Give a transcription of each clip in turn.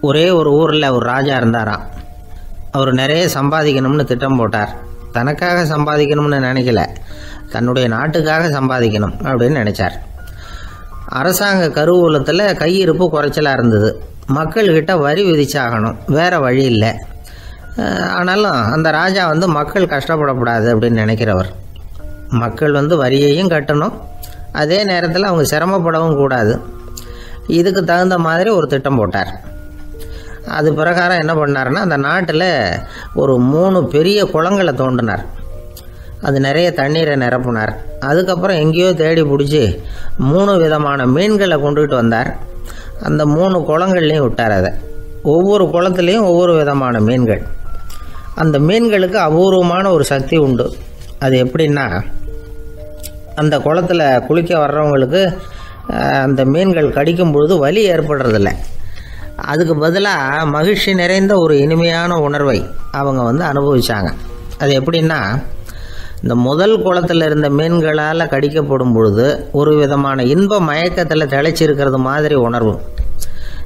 ஒரே ஒரு ஊரில் ஒரு ராஜா இருந்தாராம். அவர் நிறைய சம்பாதிக்கணும்னு திட்டம் போட்டார். தனக்காக சம்பாதிக்கணும்னு நினைக்கல, தன்னுடைய நாட்டுக்காக சம்பாதிக்கணும் அப்படின்னு நினைச்சார். அரசாங்க கருவூலத்தில் கையிருப்பு குறைச்சலாக இருந்தது. மக்கள்கிட்ட வரி விதிச்சாகணும், வேறு வழி இல்லை. ஆனாலும் அந்த ராஜா மக்கள் கஷ்டப்படக்கூடாது அப்படின்னு நினைக்கிறவர். மக்கள் வரியையும் கட்டணும், அதே நேரத்தில் அவங்க சிரமப்படவும் கூடாது. இதுக்கு தகுந்த மாதிரி ஒரு திட்டம் போட்டார். அது பிரகாரம் என்ன பண்ணார்னா, அந்த நாட்டில் ஒரு 3 பெரிய குளங்களை தோண்டினார். அது நிறைய தண்ணீரை நிரப்புனார். அதுக்கப்புறம் எங்கேயோ தேடி பிடிச்சி 3 விதமான மீன்களை கொண்டுகிட்டு வந்தார். அந்த 3 குளங்கள்லையும் விட்டார். அதை ஒவ்வொரு குளத்துலேயும் ஒவ்வொரு விதமான மீன்கள். அந்த மீன்களுக்கு அபூர்வமான ஒரு சக்தி உண்டு. அது எப்படின்னா, அந்த குளத்தில் குளிக்க வர்றவங்களுக்கு அந்த மீன்கள் கடிக்கும் பொழுது வலி ஏற்படுறதில்ல. அதுக்கு பதிலாக மகிழ்ச்சி நிறைந்த ஒரு இனிமையான உணர்வை அவங்க அனுபவித்தாங்க. அது எப்படின்னா, இந்த முதல் குளத்தில் இருந்த மீன்களால் கடிக்கப்படும் பொழுது ஒரு விதமான இன்ப மயக்கத்தில் திளைச்சிருக்கிறது மாதிரி உணர்வு.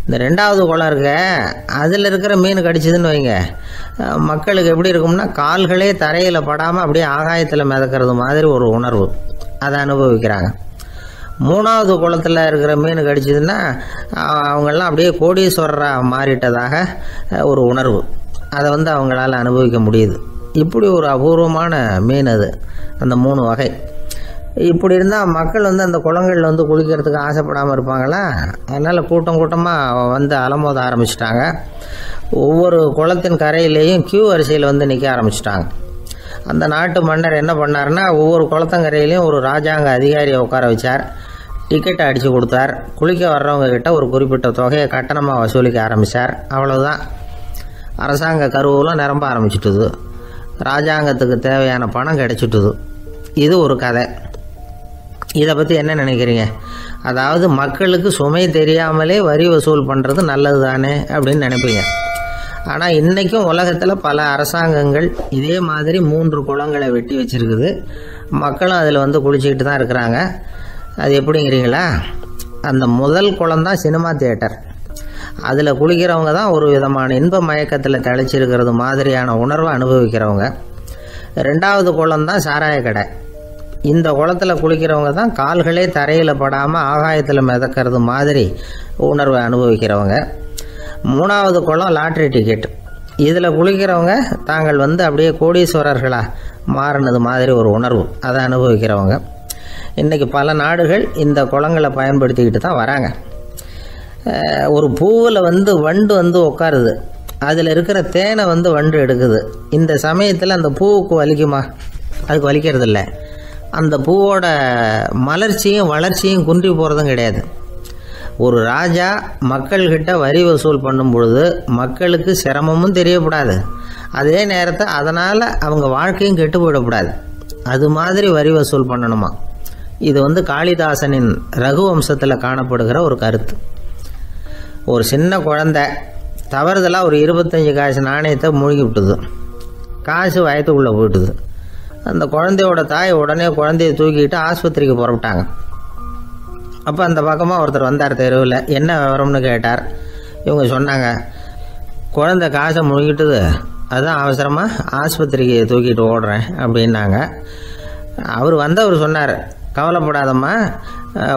இந்த 2வது குளம் இருக்க, அதில் இருக்கிற மீன் கடிச்சதுன்னு வைங்க, மக்களுக்கு எப்படி இருக்கும்னா, கால்களே தரையில் படாமல் அப்படியே ஆகாயத்தில் மிதக்கிறது மாதிரி ஒரு உணர்வு. அதை அனுபவிக்கிறாங்க. 3வது குளத்தில் இருக்கிற மீன் கடிச்சதுன்னா அவங்கெல்லாம் அப்படியே கோடீஸ்வரராக மாறிட்டதாக ஒரு உணர்வு. அதை அவங்களால அனுபவிக்க முடியுது. இப்படி ஒரு அபூர்வமான மீன் அது, அந்த 3 வகை. இப்படி இருந்தால் மக்கள் அந்த குளங்களில் குளிக்கிறதுக்கு ஆசைப்படாமல் இருப்பாங்களா? அதனால் கூட்டம் கூட்டமாக அலமோத ஆரம்பிச்சிட்டாங்க. ஒவ்வொரு குளத்தின் கரையிலேயும் கியூ வரிசையில் நிற்க ஆரம்பிச்சிட்டாங்க. அந்த நாட்டு மன்னர் என்ன பண்ணார்னா, ஒவ்வொரு குளத்தங்கரையிலையும் ஒரு ராஜாங்க அதிகாரியை உட்கார வச்சார். டிக்கெட்டை அடித்து கொடுத்தார். குளிக்க வர்றவங்க கிட்ட ஒரு குறிப்பிட்ட தொகையை கட்டணமாக வசூலிக்க ஆரம்பித்தார். அவ்வளோதான், அரசாங்க கருவூலம் நிரம்ப ஆரம்பிச்சுட்டுது. ராஜாங்கத்துக்கு தேவையான பணம் கிடைச்சிட்டுது. இது ஒரு கதை. இதை பற்றி என்ன நினைக்கிறீங்க? அதாவது மக்களுக்கு சுமை தெரியாமலே வரி வசூல் பண்ணுறது நல்லது தானே அப்படின்னு நினைப்பீங்க. ஆனால் இன்றைக்கும் உலகத்தில் பல அரசாங்கங்கள் இதே மாதிரி 3 குளங்களை வெட்டி வச்சுருக்குது. மக்களும் அதில் குளிச்சுக்கிட்டு தான் இருக்கிறாங்க. அது எப்படிங்கிறீங்களா? அந்த முதல் குளம் தான் சினிமா தியேட்டர். அதில் குளிக்கிறவங்க தான் ஒரு விதமான இன்ப மயக்கத்தில் திளைச்சிருக்கிறது மாதிரியான உணர்வை அனுபவிக்கிறவங்க. 2வது குளம் தான் சாராய கடை. இந்த குளத்தில் குளிக்கிறவங்க தான் கால்களே தரையில் படாமல் ஆகாயத்தில் மிதக்கிறது மாதிரி உணர்வை அனுபவிக்கிறவங்க. 3வது குளம் லாட்ரி டிக்கெட். இதில் குளிக்கிறவங்க தாங்கள் அப்படியே கோடீஸ்வரர்களாக மாறினது மாதிரி ஒரு உணர்வு, அதை அனுபவிக்கிறவங்க. இன்றைக்கி பல நாடுகள் இந்த குளங்களை பயன்படுத்திக்கிட்டு தான் வராங்க. ஒரு பூவில் வண்டு உட்காருது. அதில் இருக்கிற தேனை வண்டு எடுக்குது. இந்த சமயத்தில் அந்த பூவுக்கு வலிக்குமா? அதுக்கு வலிக்கிறது இல்லை. அந்த பூவோட மலர்ச்சியும் வளர்ச்சியும் குன்றி போகிறதும் கிடையாது. ஒரு ராஜா மக்கள்கிட்ட வரி வசூல் பண்ணும் பொழுது மக்களுக்கு சிரமமும் தெரியக்கூடாது, அதே நேரத்தை அதனால் அவங்க வாழ்க்கையும் கெட்டு போயிடக்கூடாது. அது மாதிரி வரி வசூல் பண்ணணுமா? இது காளிதாசனின் ரகுவம்சத்தில் காணப்படுகிற ஒரு கருத்து. ஒரு சின்ன குழந்தை தவறுதலாக ஒரு 25 காசு நாணயத்தை மூழ்கி விட்டுது. காசு வயத்துக்குள்ளே போயிட்டுது. அந்த குழந்தையோட தாய் உடனே குழந்தைய தூக்கிட்டு ஆஸ்பத்திரிக்கு புறப்பட்டாங்க. அப்போ அந்த பக்கமாக ஒருத்தர் வந்தார் தெருவில். என்ன விவரம்னு கேட்டார். இவங்க சொன்னாங்க, குழந்தை காசை முழுகிட்டுது, அதுதான் அவசரமாக ஆஸ்பத்திரிக்கு தூக்கிட்டு ஓடுறேன் அப்படின்னாங்க. அவர் சொன்னார், கவலைப்படாதம்மா,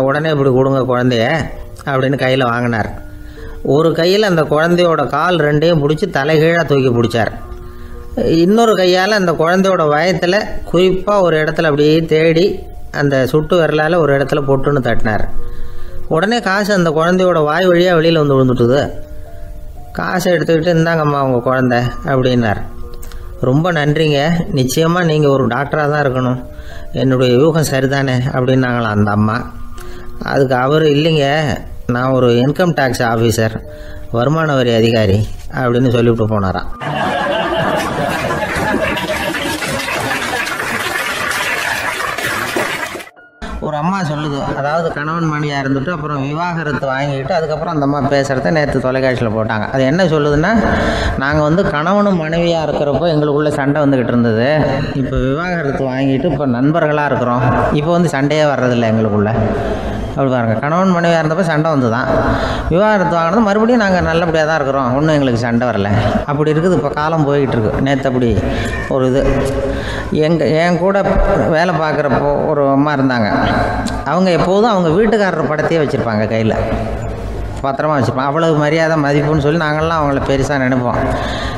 உடனே இப்படி கொடுங்க குழந்தைய அப்படின்னு கையில் வாங்கினார். ஒரு கையில் அந்த குழந்தையோட கால் 2ஐயும் பிடிச்சி தலைகீழாக தூக்கி பிடிச்சார். இன்னொரு கையால் அந்த குழந்தையோட வயத்தில் குறிப்பாக ஒரு இடத்துல அப்படியே தேடி அந்த சுட்டு விரலால் ஒரு இடத்துல பொட்டுன்னு தட்டினார். உடனே காசு அந்த குழந்தையோட வாய் வழியாக வெளியில் விழுந்துட்டுது. காசை எடுத்துக்கிட்டு இருந்தாங்கம்மா உங்கள் குழந்தை அப்படின்னார். ரொம்ப நன்றிங்க, நிச்சயமாக நீங்கள் ஒரு டாக்டராக தான் இருக்கணும், என்னுடைய யூகம் சரிதானே அப்படின்னாங்களாம் அந்த அம்மா. அதுக்கு அவர், இல்லைங்க, நான் ஒரு இன்கம் டேக்ஸ் ஆஃபீஸர், வருமான வரி அதிகாரி அப்படின்னு சொல்லிவிட்டு போனாராம். ஒரு அம்மா சொல்லுது, அதாவது கணவன் மனைவியாக இருந்துட்டு அப்புறம் விவாகரத்து வாங்கிட்டு அதுக்கப்புறம் அந்த அம்மா பேசுகிறத நேற்று தொலைக்காட்சியில் போட்டாங்க. அது என்ன சொல்லுதுன்னா, நாங்கள் கணவனும் மனைவியாக இருக்கிறப்போ எங்களுக்குள்ளே சண்டை வந்துக்கிட்டு இருந்தது, இப்போ விவாகரத்து வாங்கிட்டு இப்போ நண்பர்களாக இருக்கிறோம், இப்போ சண்டையே வர்றதில்லை எங்களுக்குள்ள. அப்படி பாருங்கள், கணவன் மனைவியாக இருந்தப்போ சண்டை வந்து தான் விவாகரத்து வாங்கினது மறுபடியும் நாங்கள் நல்லபடியாக தான் இருக்கிறோம், ஒன்றும் எங்களுக்கு சண்டை வரல. அப்படி இருக்குது இப்போ காலம் போய்கிட்டு இருக்கு. நேற்று அப்படி ஒரு இது என் கூட வேலை பார்க்குறப்போ ஒரு அம்மா இருந்தாங்க. அவங்க எப்போதும் அவங்க வீட்டுக்காரர் படத்தையே வச்சுருப்பாங்க, கையில் பத்திரமா வச்சுருப்பாங்க. அவ்வளவு மரியாதை மதிப்புன்னு சொல்லி நாங்கள்லாம் அவங்கள பெருசாக நினைப்போம்.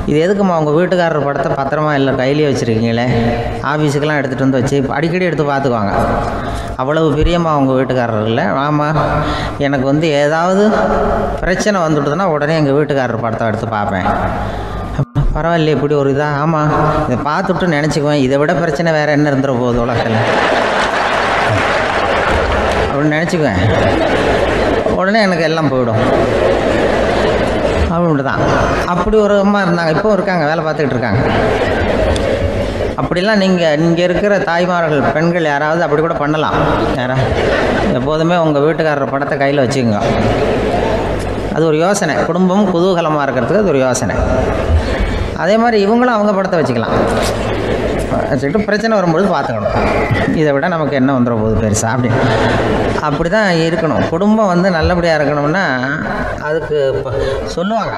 இது எதுக்குமா அவங்க வீட்டுக்காரர் படத்தை பத்திரமா இல்லை கையிலே வச்சுருக்கீங்களே, ஆஃபீஸுக்கெல்லாம் எடுத்துகிட்டு வந்து வச்சு அடிக்கடி எடுத்து பார்த்துக்குவாங்க. அவ்வளவு பிரியமாக அவங்க வீட்டுக்காரர் இல்லை. ஆமாம், எனக்கு வந்து ஏதாவது பிரச்சனை வந்துவிட்டதுன்னா உடனே எங்கள் வீட்டுக்காரர் படத்தை எடுத்து பார்ப்பேன். பரவாயில்லையே இப்படி ஒரு இதாக. ஆமாம், இதை பார்த்துட்டு நினச்சிக்குவேன், இதை விட பிரச்சனை வேறு என்ன இருந்துட போகுது உலகத்தில் அப்படின்னு நினச்சிக்குவேன். உடனே எனக்கு எல்லாம் போயிடும் அப்படின்ட்டு தான். அப்படி ஒரு அம்மா இருந்தாங்க, இப்போ இருக்காங்க, வேலை பார்த்துக்கிட்டு இருக்காங்க. அப்படிலாம் இங்கே இருக்கிற தாய்மார்கள் பெண்கள் யாராவது அப்படி கூட பண்ணலாம். எப்போதுமே உங்கள் வீட்டுக்காரர் படத்தை கையில் வச்சுக்கோங்க. அது ஒரு யோசனை, குடும்பம் குதூகலமாக இருக்கிறதுக்கு அது ஒரு யோசனை. அதே மாதிரி இவங்களும் அவங்க படத்தை வச்சுக்கலாம், வச்சுக்கிட்டு பிரச்சனை வரும்பொழுது பார்த்துக்கணும். இதை விட நமக்கு என்ன வந்துட போகுது பெருசாக அப்படி தான் இருக்கணும். குடும்பம் வந்து நல்லபடியாக இருக்கணும்னா அதுக்கு சொல்லுவாங்க.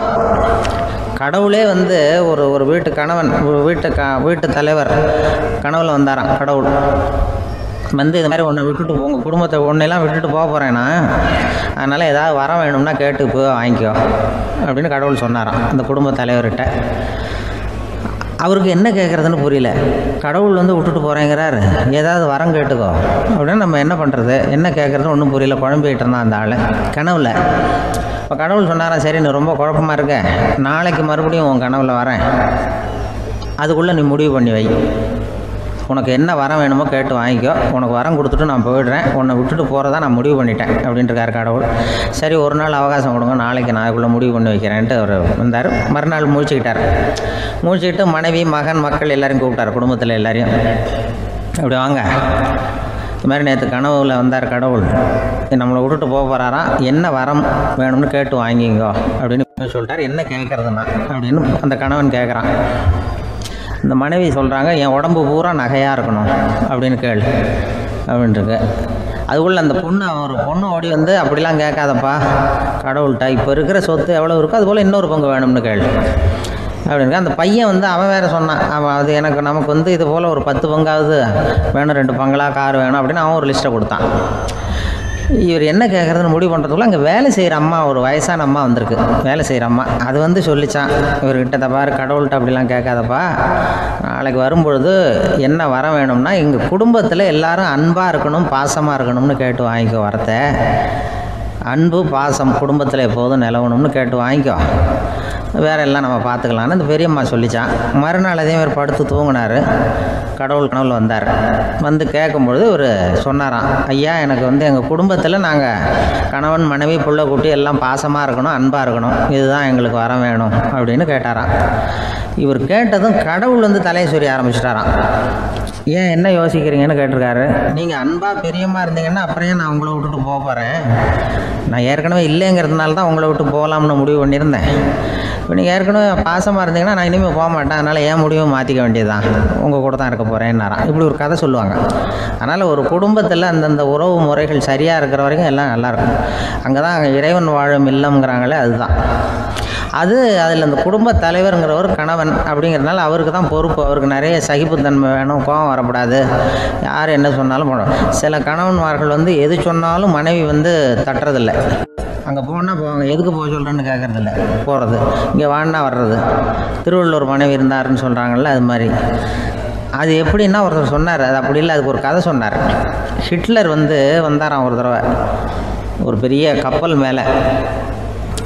கடவுளே வந்து ஒரு வீட்டு கணவன், வீட்டு தலைவர் கனவுல வந்தாராம். கடவுள் வந்து இது மாதிரி ஒன்று விட்டுட்டு உங்கள் குடும்பத்தை ஒன்றெல்லாம் விட்டுட்டு போக போகிறேன்னா, அதனால் ஏதாவது வர வேணும்னா கேட்டு போ வாங்கிக்கோ அப்படின்னு கடவுள் சொன்னாராம் அந்த குடும்ப தலைவர்கிட்ட. அவருக்கு என்ன கேட்குறதுன்னு புரியல. கடவுள் வந்து விட்டுட்டு போகிறேங்கிறாரு, ஏதாவது வரம் கேட்டுக்கோ அப்படின்னு நம்ம என்ன பண்ணுறது, என்ன கேட்குறதுன்னு ஒன்றும் புரியல. குழம்பிக்கிட்டு இருந்தான் அந்த ஆள் கனவுல. இப்போ கடவுள் சொன்னாராம், சரி நீ ரொம்ப குழப்பமாக இருக்க, நாளைக்கு மறுபடியும் உன் கனவுல வரேன், அதுக்குள்ளே நீ முடிவு பண்ணி வை, உனக்கு என்ன வரம் வேணுமோ கேட்டு வாங்கிக்கோ, உனக்கு வரம் கொடுத்துட்டு நான் போயிடுறேன், உன்னை விட்டுட்டு போகிறதா நான் முடிவு பண்ணிட்டேன் அப்படின்ட்டுருக்காரு கடவுள். சரி ஒரு நாள் அவகாசம் கொடுங்க, நாளைக்கு நான் அதுக்குள்ளே முடிவு பண்ணி வைக்கிறேன்ட்டு அவர் வந்தார். மறுநாள் முழிச்சுக்கிட்டு மனைவி மகன் மக்கள் எல்லோரையும் கூப்பிட்டார், குடும்பத்தில் எல்லாரையும். அப்படி வாங்க, இது மாதிரி நேற்று கனவுல வந்தார் கடவுள், நம்மளை விட்டுட்டு போக போகிறாராம், என்ன வரம் வேணும்னு கேட்டு வாங்கிங்கோ அப்படின்னு சொல்லிட்டார். என்ன கேட்குறதுண்ணா அப்படின்னு அந்த கணவன் கேட்குறான். இந்த மனைவி சொல்கிறாங்க, என் உடம்பு பூரா நகையாக இருக்கணும் அப்படின்னு கேளு அப்படின்ட்டுருக்கு. அதுக்குள்ளே அந்த ஒரு பொண்ணு ஓடி வந்து, அப்படிலாம் கேட்காதப்பா கடவுள்கிட்ட, இப்போ இருக்கிற சொத்து எவ்வளோ இருக்கோ அதுபோல் இன்னொரு பங்கு வேணும்னு கேளு அப்படின்னு. அந்த பையன் வந்து அவன் வேறு சொன்னான், அவன் அது நமக்கு வந்து இது போல் ஒரு 10 பங்காவது வேணும், 2 பங்களா கார் வேணும் அப்படின்னு அவன் ஒரு லிஸ்ட்டை கொடுத்தான். இவர் என்ன கேட்குறதுன்னு முடிவு பண்ணுறதுக்குள்ள அங்கே வேலை செய்கிற அம்மா, ஒரு வயசான அம்மா வந்திருக்கு, வேலை செய்கிற அம்மா. அது வந்து சொல்லிச்சான் இவர்கிட்ட, தப்பாரு கடவுள்கிட்ட அப்படிலாம் கேட்காதப்பா, நாளைக்கு வரும்பொழுது என்ன வர வேணும்னா எங்கள் குடும்பத்தில் எல்லாரும் அன்பாக இருக்கணும், பாசமாக இருக்கணும்னு கேட்டு வாங்கிக்கோ வரத்தை. அன்பு பாசம் குடும்பத்தில் எப்போதும் நிலவணும்னு கேட்டு வாங்கிக்கோ, வேற எல்லாம் நம்ம பார்த்துக்கலான்னு இந்த பெரியம்மா சொல்லிச்சான். மறுநாள் அதே மாதிரி படுத்து தூங்கினார். கடவுள் கனவுல வந்தார். வந்து கேட்கும்பொழுது இவர் சொன்னாராம், ஐயா எனக்கு வந்து எங்கள் குடும்பத்தில் நாங்கள் கணவன் மனைவி புள்ள குட்டி எல்லாம் பாசமாக இருக்கணும், அன்பாக இருக்கணும், இதுதான் எங்களுக்கு வர வேணும் அப்படின்னு கேட்டாராம். இவர் கேட்டதும் கடவுள் வந்து தலையை சொரிய ஆரம்பிச்சிட்டாராம். ஏன் என்ன யோசிக்கிறீங்கன்னு கேட்டிருக்காரு. நீங்கள் அன்பாக பெரியமாக இருந்தீங்கன்னா அப்புறம் ஏன் நான் உங்களை விட்டுட்டு போக போகிறேன், நான் ஏற்கனவே இல்லைங்கிறதுனால தான் உங்களை விட்டு போகலாம்னு முடிவு பண்ணியிருந்தேன். இப்போ நீங்கள் ஏற்கனவே பாசமாக இருந்தீங்கன்னா நான் இனிமேல் போக மாட்டேன், அதனால் ஏன் முடிவை மாற்றிக்க வேண்டியதுதான், உங்கள் கூட தான் இருக்க போகிறேன்னாராம். இப்படி ஒரு கதை சொல்லுவாங்க. அதனால் ஒரு குடும்பத்தில் அந்தந்த உறவு முறைகள் சரியாக இருக்கிற வரைக்கும் எல்லாம் நல்லாயிருக்கும். அங்கே தான் இறைவன் வாழும் இல்லம்ங்கிறாங்களே, அதுதான் அது. அதில் அந்த குடும்ப தலைவருங்கிறவர் கணவன் அப்படிங்கிறதுனால அவருக்கு தான் பொறுப்பு. அவருக்கு நிறைய சகிப்புத்தன்மை வேணும், கோபம் வரக்கூடாது, யார் என்ன சொன்னாலும் போகணும். சில கணவன்மார்கள் வந்து எது சொன்னாலும் மனைவி வந்து தட்டுறதில்லை. அங்கே போனால் போவாங்க, எதுக்கு போக சொல்கிறேன்னு கேட்குறதில்ல, போகிறது. இங்கே வான்னா வர்றது. திருவள்ளுவர் மனைவி இருந்தாருன்னு சொல்கிறாங்கல்ல, அது மாதிரி. அது எப்படின்னா ஒருத்தர் சொன்னார், அது அப்படி இல்லை, அதுக்கு ஒரு கதை சொன்னார். ஹிட்லர் வந்து வந்தாராம் ஒரு தடவை, ஒரு பெரிய கப்பல் மேலே,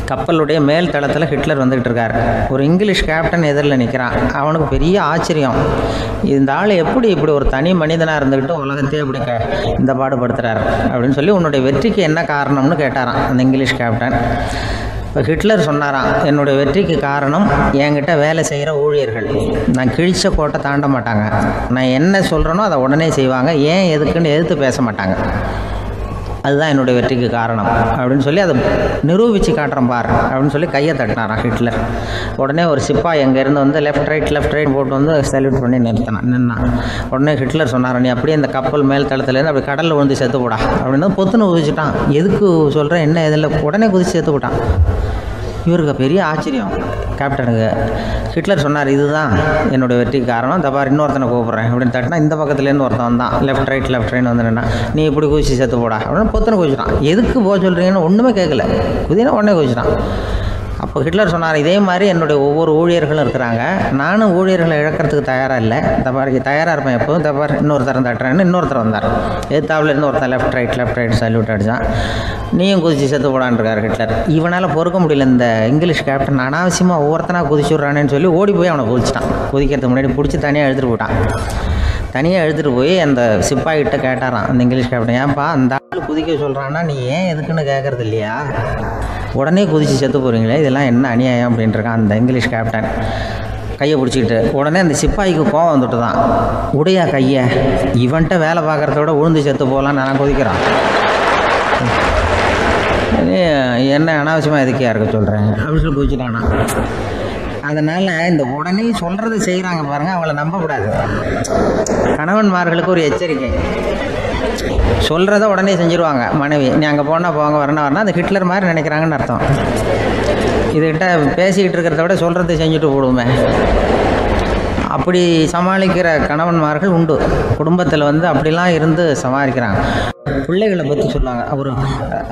கப்பலுடைய மேல் தளத்தில் ஹிட்லர் வந்துக்கிட்டு இருக்கார். ஒரு இங்கிலீஷ் கேப்டன் எதிரில் நிற்கிறான். அவனுக்கு பெரிய ஆச்சரியம், இந்த ஆள் எப்படி இப்படி ஒரு தனி மனிதனாக இருந்துக்கிட்டு உலகத்தையே இப்படி இந்த பாடுபடுத்துகிறார் அப்படின்னு சொல்லி, உன்னுடைய வெற்றிக்கு என்ன காரணம்னு கேட்டாரான் அந்த இங்கிலீஷ் கேப்டன். இப்போ ஹிட்லர் சொன்னாராம், என்னுடைய வெற்றிக்கு காரணம் என்கிட்ட வேலை செய்கிற ஊழியர்கள். நான் கிழிச்ச கோட்டை தாண்ட மாட்டாங்க, நான் என்ன சொல்கிறேனோ அதை உடனே செய்வாங்க, ஏன் எதுக்குன்னு எதிர்த்து பேச மாட்டாங்க. அதுதான் என்னுடைய வெற்றிக்கு காரணம் அப்படின்னு சொல்லி அதை நிரூபித்து காட்டுறேன் பார் அப்படின்னு சொல்லி கையை தட்டினாரான் ஹிட்லர். உடனே ஒரு சிப்பாய் எங்கேருந்து வந்து லெஃப்ட் ரைட் போட்டு வந்து சல்யூட் பண்ணி நின்னான். உடனே ஹிட்லர் சொன்னார், நீ அப்படியே இந்த கப்பல் மேல் தளத்துலேருந்து அப்படி கடலில் விழுந்து செத்து போடா அப்படின்னு பொத்துன்னு குதிச்சுட்டான். எதுக்கு சொல்கிறேன் என்ன இதில், உடனே குதிச்சு செத்து போட்டான். இவருக்கு பெரிய ஆச்சரியம் கேப்டனுக்கு. ஹிட்லர் சொன்னார், இதுதான் என்னுடைய வெற்றிக்கு காரணம், தப்பார் இன்னொருத்தனை கூப்பிட்றேன் அப்படின்னு தட்டினா இந்த பக்கத்துலேருந்து ஒருத்தன் தான் லெஃப்ட் ரைட் வந்து நின்னா, நீ இப்படி குதிச்சு செத்து போடா அப்படின்னு பொத்துன்னு குதிச்சிட்டான். எதுக்கு போக சொல்கிறீங்கன்னு ஒன்றுமே கேட்கல, குதினா உடனே குதிச்சிட்டான். அப்போ ஹிட்லர் சொன்னார், இதே மாதிரி என்னுடைய ஒவ்வொரு ஊழியர்களும் இருக்கிறாங்க, நானும் ஊழியர்களை இழக்கிறதுக்கு தயாராக இல்லை, தப்பாருக்கு தயாராக இருப்பேன் எப்போதும், தப்பார் இன்னொருத்தரம் தட்டுறேன்னு இன்னொருத்தர் வந்தார். எதிர்த்தாவில் இருந்து ஒருத்தர் லெஃப்ட் ரைட் சல்யூட் அடித்தான். நீயும் குதிச்சு செத்து போடான்னு இருக்கார் ஹிட்லர். இவனால் பொறுக்க முடியல, இந்த இங்கிலீஷ் கேப்டன் அனாவசியமாக ஒவ்வொருத்தனாக குதிச்சு விட்றானேன்னு சொல்லி ஓடி போய் அவனை குதிச்சிட்டான். குதிக்கிறதுக்கு முன்னாடி பிடிச்சி தனியாக எடுத்துகிட்டு போட்டான். தனியாக எடுத்துகிட்டு போய் அந்த சிப்பாய்கிட்ட கேட்டாரான் அந்த இங்கிலீஷ் கேப்டன், ஏன்ப்பா அந்த ஆள் குதிக்க சொல்கிறான்னா நீ ஏன் எதுக்குன்னு கேட்குறது இல்லையா, உடனே குதிச்சு செத்து போகிறீங்களே, இதெல்லாம் என்ன அநியாயம் அப்படின்ட்டுருக்கான் அந்த இங்கிலீஷ் கேப்டன் கையை பிடிச்சிக்கிட்டு. உடனே அந்த சிப்பாய்க்கு கோவம் வந்துட்டு தான், உடையா கையை, இவன்ட்ட வேலை பார்க்குறத விட உழுந்து செத்து போகலான்னு நான் குதிக்கிறான், என்ன அனாவசியமாக எதுக்கியா இருக்க சொல்கிறேன் அப்படின்னு சொல்லி குதிச்சுட்டானா. அதனால் இந்த உடனே சொல்கிறத செய்கிறாங்க பாருங்கள், அவங்கள நம்பக்கூடாது. கணவன்மார்களுக்கு ஒரு எச்சரிக்கை, சொல்கிறத உடனே செஞ்சுருவாங்க மனைவி, நீ அங்கே போனால் போங்க வரணும் அந்த ஹிட்லர் மாதிரி நினைக்கிறாங்கன்னு அர்த்தம். இதுகிட்ட பேசிக்கிட்டு இருக்கிறத விட சொல்கிறத செஞ்சுட்டு போடுவோமே, அப்படி சமாளிக்கிற கணவன்மார்கள் உண்டு. குடும்பத்தில் வந்து அப்படிலாம் இருந்து சமாளிக்கிறாங்க. பிள்ளைகளை பற்றி சொல்லுவாங்க. அவர்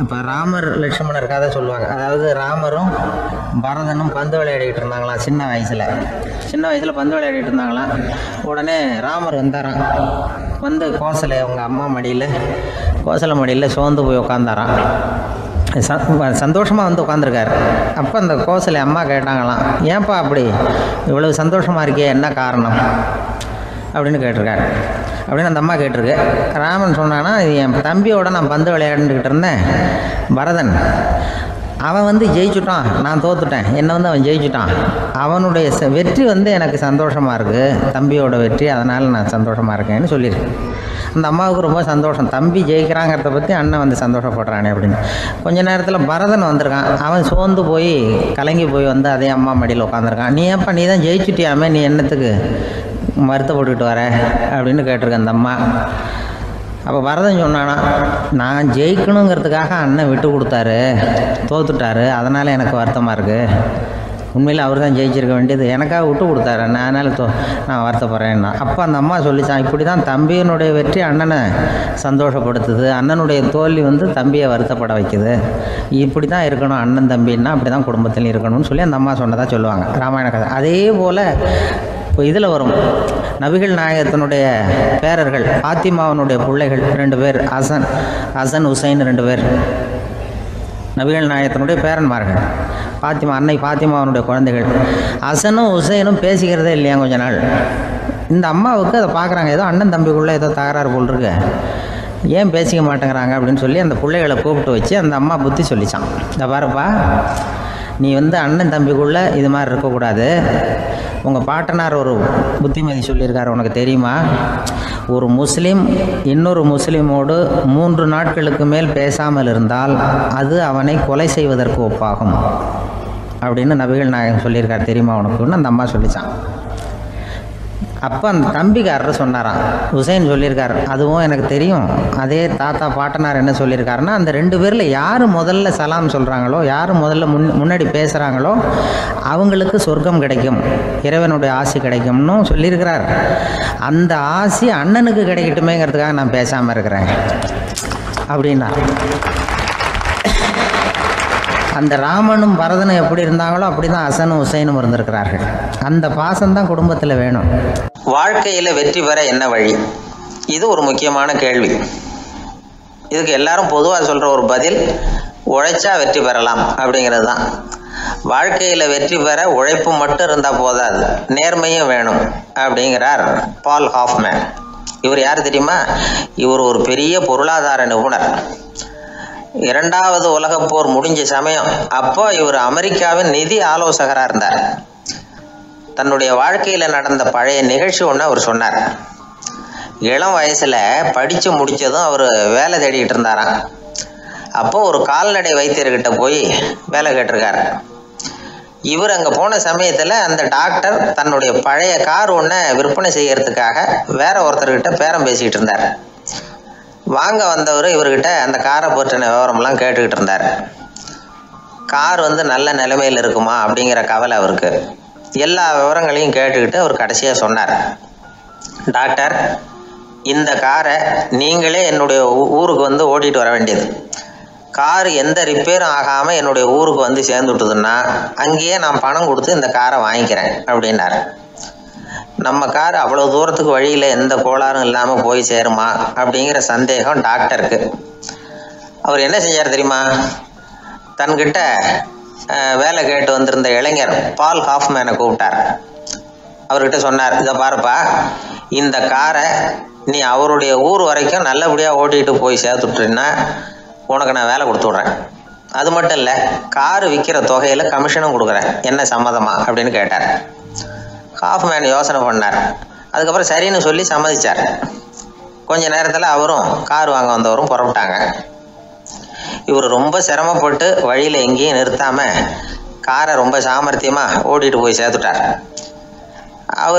இப்போ ராமர் லட்சுமணர் கதை சொல்லுவாங்க. அதாவது ராமரும் பரதனும் பந்து விளையாடிக்கிட்டு இருந்தாங்களாம் சின்ன வயசில் பந்து விளையாடிட்டு இருந்தாங்களாம். உடனே ராமர் வந்தாராம், வந்து கோசலை அவங்க அம்மா கோசலை மடியில் சோர்ந்து போய் உட்காந்தாராம். சந்தோஷமாக வந்து உட்காந்துருக்காரு. அப்போ அந்த கோசலை அம்மா கேட்டாங்களாம், ஏன்ப்பா அப்படி இவ்வளவு சந்தோஷமாக இருக்கே, என்ன காரணம் அப்படின்னு கேட்டிருக்காரு. அப்படின்னு அந்த அம்மா கேட்டிருக்கு. ராமன் சொன்னான்னா, என் தம்பியோட நான் பந்து விளையாண்டுக்கிட்டு இருந்தேன், பரதன் அவன் வந்து ஜெயிச்சுட்டான், நான் தோத்துட்டேன், என்னை வந்து அவன் ஜெயிச்சுட்டான், அவனுடைய வெற்றி வந்து எனக்கு சந்தோஷமாக இருக்குது, தம்பியோட வெற்றி, அதனால் நான் சந்தோஷமாக இருக்கேன்னு சொல்லியிருக்கேன். அந்த அம்மாவுக்கு ரொம்ப சந்தோஷம், தம்பி ஜெயிக்கிறாங்கிறத பற்றி அண்ணன் வந்து சந்தோஷப்படுறானே அப்படின்னு. கொஞ்ச நேரத்தில் பரதன் வந்திருக்கான். அவன் சோர்ந்து போய் கலங்கி போய் வந்து அதே அம்மா மடியில் உட்காந்துருக்கான். நீ ஏப்பா நீ தான் ஜெயிச்சுட்டியாமே, நீ என்னத்துக்கு வருத்தப்பட்டுக்கிட்டு வர அப்படின்னு கேட்டிருக்கேன் அந்த அம்மா. அப்போ பரதன் சொன்னானா, நான் ஜெயிக்கணுங்கிறதுக்காக அண்ணன் விட்டு கொடுத்தாரு, தோத்துட்டாரு, அதனால் எனக்கு வருத்தமாக இருக்குது, உண்மையில் அவர் தான் ஜெயிச்சிருக்க வேண்டியது, எனக்காக விட்டு கொடுத்தாரு, அதனால் நான் வருத்தப்படுறேன்னா. அப்போ அந்த அம்மா சொல்லிச்சான், இப்படி தான் தம்பியினுடைய வெற்றி அண்ணனை சந்தோஷப்படுத்துது, அண்ணனுடைய தோல்வி வந்து தம்பியை வருத்தப்பட வைக்குது, இப்படி தான் இருக்கணும் அண்ணன் தம்பின்னா, அப்படி தான் குடும்பத்திலையும் இருக்கணும்னு சொல்லி அந்த அம்மா சொன்னதாக சொல்லுவாங்க ராமாயண கதை. அதே போல் இப்போ இதில் வரும், நபிகள் நாயகத்தினுடைய பேரர்கள் பாத்திமாவனுடைய பிள்ளைகள் 2 பேர், ஹசன் ஹுசைன் 2 பேர் நபிகள் நாயகத்தினுடைய பேரன்மார்கள். அன்னை பாத்திமாவனுடைய குழந்தைகள். ஹசனும் ஹுசைனும் பேசிக்கிறதே இல்லையா கொஞ்ச நாள். இந்த அம்மாவுக்கு அதை பார்க்குறாங்க, ஏதோ அண்ணன் தம்பிக்குள்ளே ஏதோ தகராறு போல் இருக்கு, ஏன் பேசிக்க மாட்டேங்கிறாங்க அப்படின்னு சொல்லி அந்த பிள்ளைகளை கூப்பிட்டு வச்சு அந்த அம்மா புத்தி சொல்லிச்சான். இந்த பாருப்பா, நீ வந்து அண்ணன் தம்பிக்குள்ளே இது மாதிரி இருக்கக்கூடாது, உங்கள் பாட்டனார் ஒரு புத்திமதி சொல்லியிருக்காரு, உனக்கு தெரியுமா, ஒரு முஸ்லீம் இன்னொரு முஸ்லீமோடு 3 நாட்களுக்கு மேல் பேசாமல் இருந்தால் அது அவனை கொலை செய்வதற்கு ஒப்பாகும் அப்படின்னு நபிகள் நாயகம் சொல்லியிருக்கார், தெரியுமா உனக்குன்னு அந்த அம்மா சொல்லிச்சான். அப்போ அந்த தம்பிக்காரர் சொன்னாராம், ஹுசைன் சொல்லியிருக்கார், அதுவும் எனக்கு தெரியும், அதே தாத்தா பாட்டனார் என்ன சொல்லியிருக்காருன்னா, அந்த 2 பேரில் யார் முதல்ல சலாம் சொல்கிறாங்களோ, யார் முதல்ல முன்னாடி பேசுகிறாங்களோ அவங்களுக்கு சொர்க்கம் கிடைக்கும், இறைவனுடைய ஆசி கிடைக்கும்னு சொல்லியிருக்கிறார். அந்த ஆசி அண்ணனுக்கு கிடைக்கட்டுமேங்கிறதுக்காக நான் பேசாமல் இருக்கிறேன் அப்படின்னா. அந்த ராமனும் பரதனும் எப்படி இருந்தாங்களோ அப்படி தான் ஹசனும் ஹுசைனும் இருந்திருக்கிறார்கள். அந்த பாசம்தான் குடும்பத்தில் வேணும். வாழ்க்கையில் வெற்றி பெற என்ன வழி, இது ஒரு முக்கியமான கேள்வி. இதுக்கு எல்லாரும் பொதுவாக சொல்கிற ஒரு பதில், உழைச்சா வெற்றி பெறலாம் அப்படிங்கிறது தான். வாழ்க்கையில் வெற்றி பெற உழைப்பு மட்டும் இருந்தால் போதாது, நேர்மையும் வேணும் அப்படிங்கிறார் பால் ஹாஃப்மேன். இவர் யார் தெரியுமா? இவர் ஒரு பெரிய பொருளாதார நிபுணர். 2வது உலகப் போர் முடிஞ்ச சமயம் அப்போ இவர் அமெரிக்காவின் நிதி ஆலோசகராக இருந்தார். தன்னுடைய வாழ்க்கையில் நடந்த பழைய நிகழ்ச்சி ஒன்று அவர் சொன்னார். இளம் வயசில் படித்து முடித்ததும் அவர் வேலை தேடிக்கிட்டு இருந்தாராம். அப்போது ஒரு கால்நடை வைத்தியர்கிட்ட போய் வேலை கேட்டிருக்காரு. இவர் அங்கே போன சமயத்தில் அந்த டாக்டர் தன்னுடைய பழைய கார் ஒன்றை விற்பனை செய்யறதுக்காக வேற ஒருத்தர்கிட்ட பேரம் பேசிக்கிட்டு இருந்தார். வாங்க வந்தவர் இவர்கிட்ட அந்த காரை பற்றின விவரம்லாம் கேட்டுக்கிட்டு இருந்தார். கார் நல்ல நிலைமையில் இருக்குமா அப்படிங்கிற கவலை அவருக்கு. எல்லா விவரங்களையும் கேட்டுக்கிட்டு அவர் கடைசியாக சொன்னார், டாக்டர், இந்த காரை நீங்களே என்னுடைய ஊருக்கு ஓட்டிகிட்டு வர வேண்டியது. கார் எந்த ரிப்பேரும் ஆகாமல் என்னுடைய ஊருக்கு சேர்ந்துட்டுதுன்னா அங்கேயே நான் பணம் கொடுத்து இந்த காரை வாங்கிக்கிறேன் அப்படின்னாரு. நம்ம கார் அவ்வளோ தூரத்துக்கு வழியில் எந்த கோளாறும் இல்லாமல் போய் சேருமா அப்படிங்கிற சந்தேகம் டாக்டருக்கு. அவர் என்ன செஞ்சார் தெரியுமா? தன்கிட்ட வேலை கேட்டு வந்திருந்த இளைஞர் பால் ஹாஃப்மேனை கூப்பிட்டார். அவர்கிட்ட சொன்னார், இதை பாருப்பா, இந்த காரை நீ அவருடைய ஊர் வரைக்கும் நல்லபடியாக ஓட்டிகிட்டு போய் சேர்த்துட்டீங்கன்னா உனக்கு நான் வேலை கொடுத்து விட்றேன். அது மட்டும் இல்லை, காரு விற்கிற தொகையில் கமிஷனும் கொடுக்குறேன், என்ன சம்மதமா அப்படின்னு கேட்டார். ஹாஃப்மேன் யோசனை பண்ணார். அதுக்கப்புறம் சரின்னு சொல்லி சம்மதிச்சார். கொஞ்ச நேரத்தில் அவரும் கார் வாங்க வந்தவரும் புறப்பட்டாங்க. இவர் ரொம்ப சிரமப்பட்டு வழியில் எங்கேயும் நிறுத்தாமல் காரை ரொம்ப சாமர்த்தியமாக ஓட்டிகிட்டு போய் சேர்த்துட்டார்.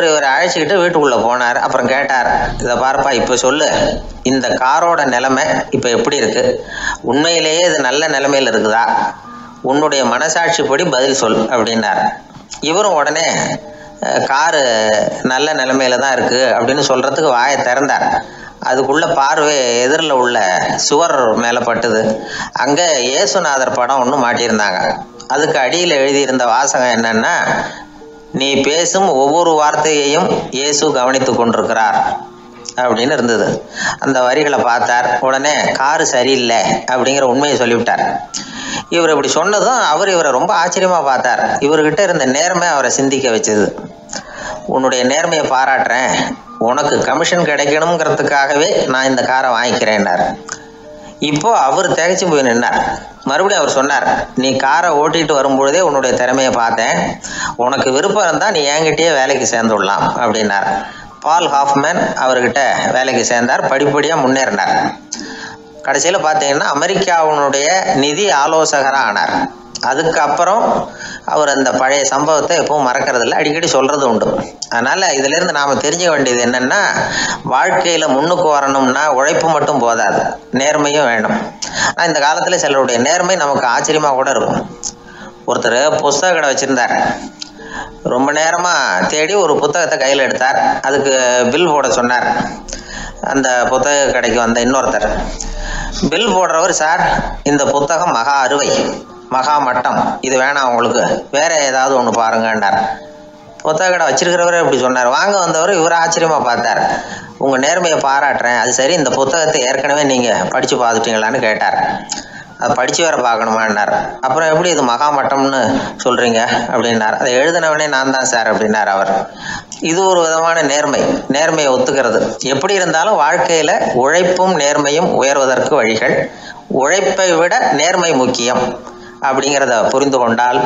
இவரை அழைச்சிக்கிட்டு வீட்டுக்குள்ளே போனார். அப்புறம் கேட்டார், இதை பார்ப்பா, இப்போ சொல்லு, இந்த காரோட நிலைமை இப்போ எப்படி இருக்குது? உண்மையிலேயே இது நல்ல நிலைமையில் இருக்குதா? உன்னுடைய மனசாட்சிப்படி பதில் சொல் அப்படின்னார். இவரும் உடனே காரு நல்ல நிலைமையில தான் இருக்குது அப்படின்னு சொல்கிறதுக்கு வாயை திறந்தார். அதுக்குள்ளே பார்வை எதிரில் உள்ள சுவர் மேலே பட்டுது. அங்கே இயேசுநாதர் படம் ஒன்று மாட்டியிருந்தாங்க. அதுக்கு அடியில் எழுதியிருந்த வாசகம் என்னன்னா, நீ பேசும் ஒவ்வொரு வார்த்தையையும் இயேசு கவனித்து கொண்டிருக்கிறார் அப்படின்னு இருந்தது. அந்த வரிகளை பார்த்தார். உடனே காரு சரியில்லை அப்படிங்கிற உண்மையை சொல்லிவிட்டார். இவர் இப்படி சொன்னதும் இவரை ரொம்ப ஆச்சரியமாக பார்த்தார். இவர்கிட்ட இருந்த நேர்மை அவரை சிந்திக்க வச்சது. உன்னுடைய நேர்மையை பாராட்டுறேன், உனக்கு கமிஷன் கிடைக்கணுங்கிறதுக்காகவே நான் இந்த காரை வாங்கிக்கிறேன்னார். இப்போ அவர் திகைச்சு போய் நின்னார். மறுபடியும் அவர் சொன்னார், நீ காரை ஓட்டிகிட்டு வரும்பொழுதே உன்னுடைய திறமையை பார்த்தேன், உனக்கு விருப்பம் இருந்தால் நீ என்கிட்டயே வேலைக்கு சேர்ந்துடலாம் அப்படின்னார். பால் ஹாஃப்மேன் அவர்கிட்ட வேலைக்கு சேர்ந்தார். படிப்படியாக முன்னேறினார். கடைசியில் பார்த்தீங்கன்னா அமெரிக்காவினுடைய நிதி ஆலோசகராக ஆனார். அதுக்கப்புறம் அவர் அந்த பழைய சம்பவத்தை எப்பவும் மறக்கிறதில்ல, அடிக்கடி சொல்கிறது உண்டு. அதனால் இதிலேருந்து நாம் தெரிஞ்சுக்க வேண்டியது என்னென்னா, வாழ்க்கையில் முன்னுக்கு வரணும்னா உழைப்பு மட்டும் போதாது, நேர்மையும் வேணும். ஆனால் இந்த காலத்தில் சிலருடைய நேர்மை நமக்கு ஆச்சரியமாக கூட இருக்கும். ஒருத்தர் புஸ்தக கடை வச்சுருந்தார். ரொம்ப நேரமாக தேடி ஒரு புத்தகத்தை கையில் எடுத்தார். அதுக்கு பில் போட சொன்னார். அந்த புத்தக கடைக்கு வந்த இன்னொருத்தர் பில் போடுறவர், சார், இந்த புத்தகம் மகா அறுவை, மகா மட்டம், இது வேணாம், உங்களுக்கு வேற ஏதாவது ஒன்று பாருங்கன்னார். புத்தக கடை வச்சிருக்கிறவரே இப்படி சொன்னார். வாங்க வந்தவர் இவர் ஆச்சரியமாக பார்த்தார். உங்கள் நேர்மையை பாராட்டுறேன், அது சரி, இந்த புத்தகத்தை ஏற்கனவே நீங்கள் படித்து பார்த்துட்டீங்களான்னு கேட்டார். அதை படித்து வேற பார்க்கணுமான்னார். அப்புறம் எப்படி இது மகா மட்டம்னு சொல்கிறீங்க அப்படின்னார். அதை எழுதினவனே நான் தான் சார் அப்படின்னார் அவர். இது ஒரு விதமான நேர்மையை ஒத்துக்கிறது. எப்படி இருந்தாலும் வாழ்க்கையில் உழைப்பும் நேர்மையும் உயர்வதற்கு வழிகள். உழைப்பை விட நேர்மை முக்கியம் அப்படிங்கிறத புரிந்து கொண்டால்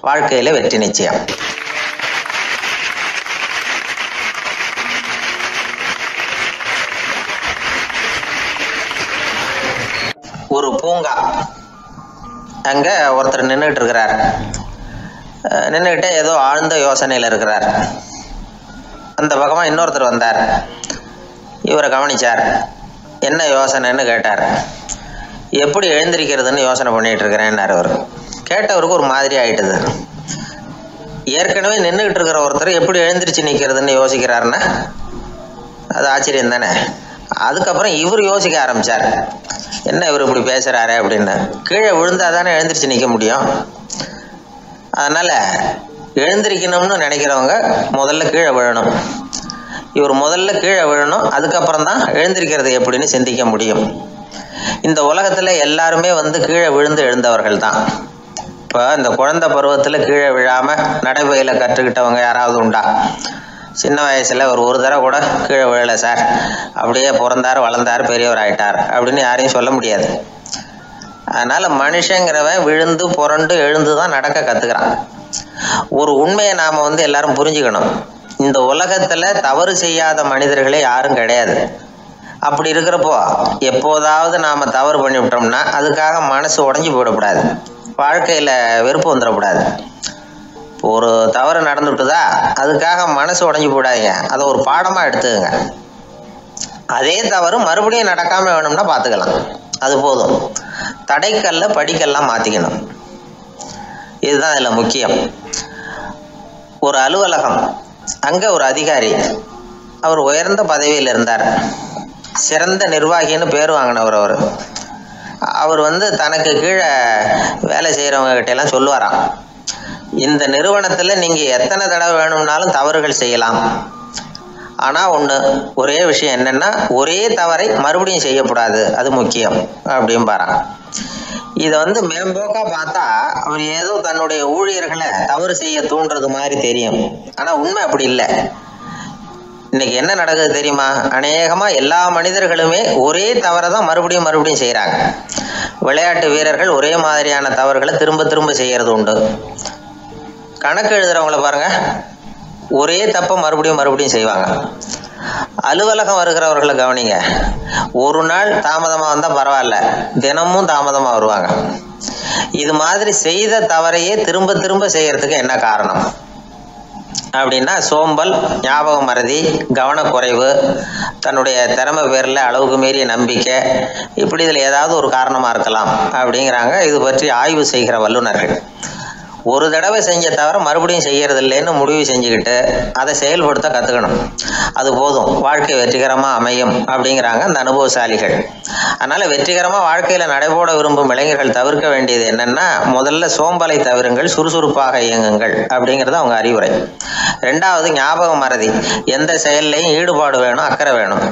வாழ்க்கையில் வெற்றி நிச்சயம். ஒரு பூங்கா, அங்கே ஒருத்தர் நின்றுட்டு இருக்கிறார். நின்றுக்கிட்டே ஏதோ ஆழ்ந்த யோசனையில் இருக்கிறார். அந்த பக்கமாக இன்னொருத்தர் வந்தார். இவரை கவனிச்சார். என்ன யோசனைன்னு கேட்டார். எப்படி எழுந்திருக்கிறதுன்னு யோசனை பண்ணிகிட்டு இருக்கிறேன்னார் அவர். கேட்டவருக்கு ஒரு மாதிரி ஆகிட்டுது. ஏற்கனவே நின்றுக்கிட்டு இருக்கிற ஒருத்தர் எப்படி எழுந்திரிச்சு நிற்கிறதுன்னு யோசிக்கிறாருன்னா அது ஆச்சரியம் தானே. அதுக்கப்புறம் இவர் யோசிக்க ஆரம்பித்தார். என்ன இவர் இப்படி பேசுகிறாரு அப்படின்னு. கீழே விழுந்தால் தானே எழுந்திரிச்சு நிற்க முடியும். அதனால் எழுந்திரிக்கணும்னு நினைக்கிறவங்க முதல்ல கீழே விழணும். இவர் முதல்ல கீழே விழணும், அதுக்கப்புறம் தான் எழுந்திருக்கிறது எப்படின்னு சிந்திக்க முடியும். இந்த உலகத்தில் எல்லாருமே கீழே விழுந்து எழுந்தவர்கள் தான். இப்போ இந்த குழந்தை பருவத்தில் கீழே விழாமல் நடைபயில கற்றுக்கிட்டவங்க யாராவது உண்டா? சின்ன வயசில் ஒரு தடவை கூட கீழே விழலை சார், அப்படியே பிறந்தார் வளர்ந்தார் பெரியவர் ஆகிட்டார் அப்படின்னு யாரையும் சொல்ல முடியாது. அதனால் மனுஷங்கிறவன் விழுந்து புரண்டு எழுந்து தான் நடக்க கற்றுக்கிறான். ஒரு உண்மையை நாம் எல்லாரும் புரிஞ்சுக்கணும். இந்த உலகத்தில் தவறு செய்யாத மனிதர்களே யாரும் கிடையாது. அப்படி இருக்கிறப்போ எப்போதாவது நாம் தவறு பண்ணிவிட்டோம்னா அதுக்காக மனசு உடஞ்சி போயிடக்கூடாது, வாழ்க்கையில் வெறுப்பு வந்துடக்கூடாது. ஒரு தவறு நடந்துவிட்டுதா அதுக்காக மனசு உடஞ்சி போயிடாதீங்க, அதை ஒரு பாடமாக எடுத்துக்கங்க. அதே தவறு மறுபடியும் நடக்காமல் வேணும்னா பார்த்துக்கலாம், அது போதும். தடைக்கல்ல படிக்கல்லாம் மாற்றிக்கணும், இதுதான் இதில் முக்கியம். ஒரு அலுவலகம், அங்கே ஒரு அதிகாரி, அவர் உயர்ந்த பதவியில் இருந்தார், சிறந்த நிர்வாகின்னு பேர் வாங்கினவர். அவர் தனக்கு கீழே வேலை செய்கிறவங்க கிட்டெல்லாம் சொல்லுவாராம், இந்த நிறுவனத்தில் நீங்கள் எத்தனை தடவை வேணும்னாலும் தவறுகள் செய்யலாம், ஆனால் ஒரே விஷயம் என்னென்னா ஒரே தவறை மறுபடியும் செய்யக்கூடாது, அது முக்கியம் அப்படின்பாரான். இதை மேம்போக்காக பார்த்தா அவர் ஏதோ தன்னுடைய ஊழியர்களை தவறு செய்ய தூண்டுறது மாதிரி தெரியும், ஆனால் உண்மை அப்படி இல்லை. இன்னைக்கு என்ன நடக்குது தெரியுமா? அநேகமாக எல்லா மனிதர்களுமே ஒரே தவறை தான் மறுபடியும் மறுபடியும் செய்கிறாங்க. விளையாட்டு வீரர்கள் ஒரே மாதிரியான தவறுகளை திரும்ப திரும்ப செய்கிறது உண்டு. கணக்கு எழுதுறவங்கள பாருங்க, ஒரே தப்பை மறுபடியும் மறுபடியும் செய்வாங்க. அலுவலகம் வருகிறவர்களை கவனிங்க, ஒரு நாள் தாமதமாக வந்தால் பரவாயில்ல, தினமும் தாமதமாக வருவாங்க. இது மாதிரி செய்த தவறையே திரும்ப திரும்ப செய்யறதுக்கு என்ன காரணம் அப்படின்னா, சோம்பல், ஞாபக மறதி, கவனக்குறைவு, தன்னுடைய திறமை பேரில் அளவுக்கு மீறிய நம்பிக்கை, இப்படி இதில் ஏதாவது ஒரு காரணமாக இருக்கலாம் அப்படிங்கிறாங்க இது பற்றி ஆய்வு செய்கிற வல்லுநர்கள். ஒரு தடவை செஞ்ச தவிர மறுபடியும் செய்யறது இல்லைன்னு முடிவு செஞ்சுக்கிட்டு அதை செயல்படுத்த கற்றுக்கணும், அது போதும், வாழ்க்கை வெற்றிகரமாக அமையும் அப்படிங்கிறாங்க அந்த அனுபவசாலிகள். அதனால் வெற்றிகரமாக வாழ்க்கையில் நடைபோட விரும்பும் இளைஞர்கள் தவிர்க்க வேண்டியது என்னென்னா, முதல்ல சோம்பலை தவிருங்கள், சுறுசுறுப்பாக இயங்குங்கள் அப்படிங்கிறது அவங்க அறிவுரை. ரெண்டாவது ஞாபக மறதி, எந்த செயல்லையும் ஈடுபாடு வேணும், அக்கறை வேணும்.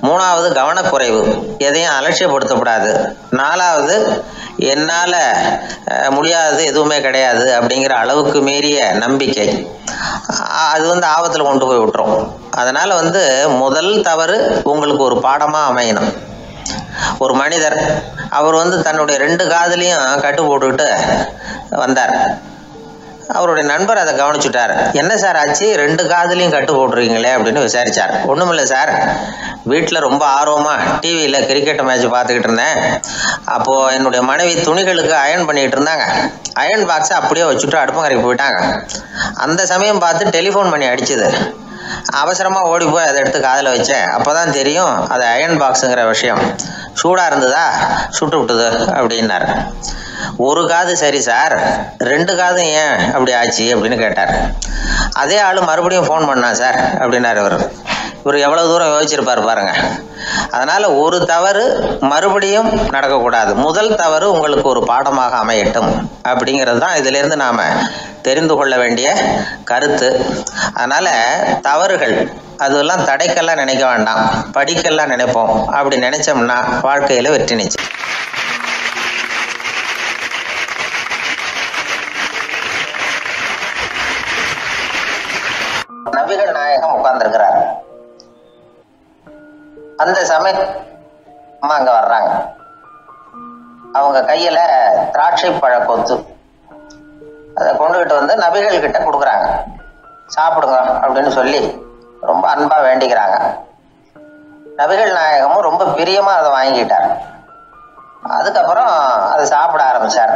மூணாவது கவனக்குறைவு, எதையும் அலட்சியப்படுத்தக்கூடாது. நாலாவது என்னால் முடியாதது எதுவுமே கிடையாது அப்படிங்கிற அளவுக்கு மீறிய நம்பிக்கை, அது ஆபத்தில் கொண்டு போய் விட்டுரும். அதனால் முதல் தவறு உங்களுக்கு ஒரு பாடமாக அமையணும். ஒரு மனிதர், அவர் தன்னுடைய 2 காதுலையும் கட்டு போட்டுக்கிட்டு வந்தார். அவருடைய நண்பர் அதை கவனிச்சுட்டார். என்ன சார் ஆச்சு, 2 காதுலையும் கட்டு போட்டுருக்கீங்களே அப்படின்னு விசாரித்தார். ஒன்றுமில்லை சார், வீட்டில் ரொம்ப ஆர்வமாக டிவியில் கிரிக்கெட் மேட்ச் பார்த்துக்கிட்டு இருந்தேன். அப்போது என்னுடைய மனைவி துணிகளுக்கு அயர்ன் பண்ணிகிட்டு இருந்தாங்க. அயர்ன் பாக்ஸை அப்படியே வச்சுட்டு அடுப்பங்கரைக்கு போயிட்டாங்க. அந்த சமயம் பார்த்து டெலிஃபோன் பண்ணி அடிச்சுது. அவசரமாக ஓடி போய் அதை எடுத்து காதில் வச்சேன். அப்போ தான் தெரியும் அது அயர்ன் பாக்ஸுங்கிற விஷயம். சூடாக இருந்ததா, சுட்டு விட்டுது அப்படின்னார். ஒரு காது சரி சார், 2 காதும் ஏன் அப்படி ஆச்சு அப்படின்னு கேட்டார். அதே ஆள் மறுபடியும் ஃபோன் பண்ணா சார் அப்படின்னார். இவர் எவ்வளோ தூரம் யோசிச்சிருப்பார் பாருங்க. அதனால் ஒரு தவறு மறுபடியும் நடக்கக்கூடாது, முதல் தவறு உங்களுக்கு ஒரு பாடமாக அமையட்டும் அப்படிங்கிறது தான் இதிலிருந்து நாம் தெரிந்து கொள்ள வேண்டிய கருத்து. அதனால் தவறுகள் அதெல்லாம் தடைக்கெல்லாம் நினைக்க வேண்டாம், படிக்கெல்லாம் நினைப்போம். அப்படி நினைச்சோம்னா வாழ்க்கையில் வெற்றி நிச்சயம். நபிகள் நாயகம் உட்கார்ந்துருக்கிறார். அந்த சமயம் அம்மா அங்க வர்றாங்க. அவங்க கையில திராட்சை பழ கொத்து, அதை கொண்டுகிட்டு நபிகள் கிட்ட கொடுக்குறாங்க. சாப்பிடுங்க அப்படின்னு சொல்லி ரொம்ப அன்பா வேண்டிக்கிறாங்க. நபிகள் நாயகமும் ரொம்ப பிரியமா அதை வாங்கிட்டார். அதுக்கப்புறம் அதை சாப்பிட ஆரம்பிச்சார்.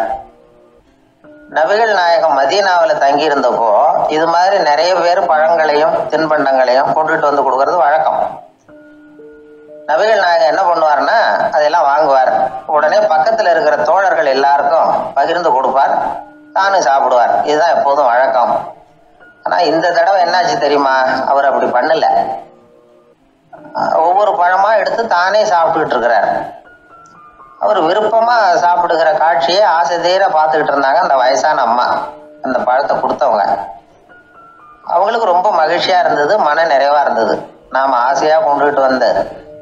நபிகள் நாயகம் மதீனாவில் தங்கி இருந்தப்போ இது மாதிரி நிறைய பேர் பழங்களையும் தின்பண்டங்களையும் கொண்டுட்டு கொடுக்கறது வழக்கம். நபிகள் நாயகம் என்ன பண்ணுவார்னா அதெல்லாம் வாங்குவார். உடனே பக்கத்தில் இருக்கிற தோழர்கள் எல்லாருக்கும் பகிர்ந்து கொடுப்பார், தானும் சாப்பிடுவார். இதுதான் எப்போதும் வழக்கம். ஆனால் இந்த தடவை என்னாச்சு தெரியுமா, அவர் அப்படி பண்ணல. ஒவ்வொரு பழமா எடுத்து தானே சாப்பிட்டுக்கிட்டு இருக்கிறார். அவர் விருப்பமா சாப்பிடுகிற காட்சியை ஆசை தீர பார்த்துக்கிட்டு இருந்தாங்க அந்த வயசான அம்மா, அந்த பழத்தை கொடுத்தவங்க. அவங்களுக்கு ரொம்ப மகிழ்ச்சியா இருந்தது, மன நிறைவா இருந்தது. நாம ஆசையா கொண்டுகிட்டு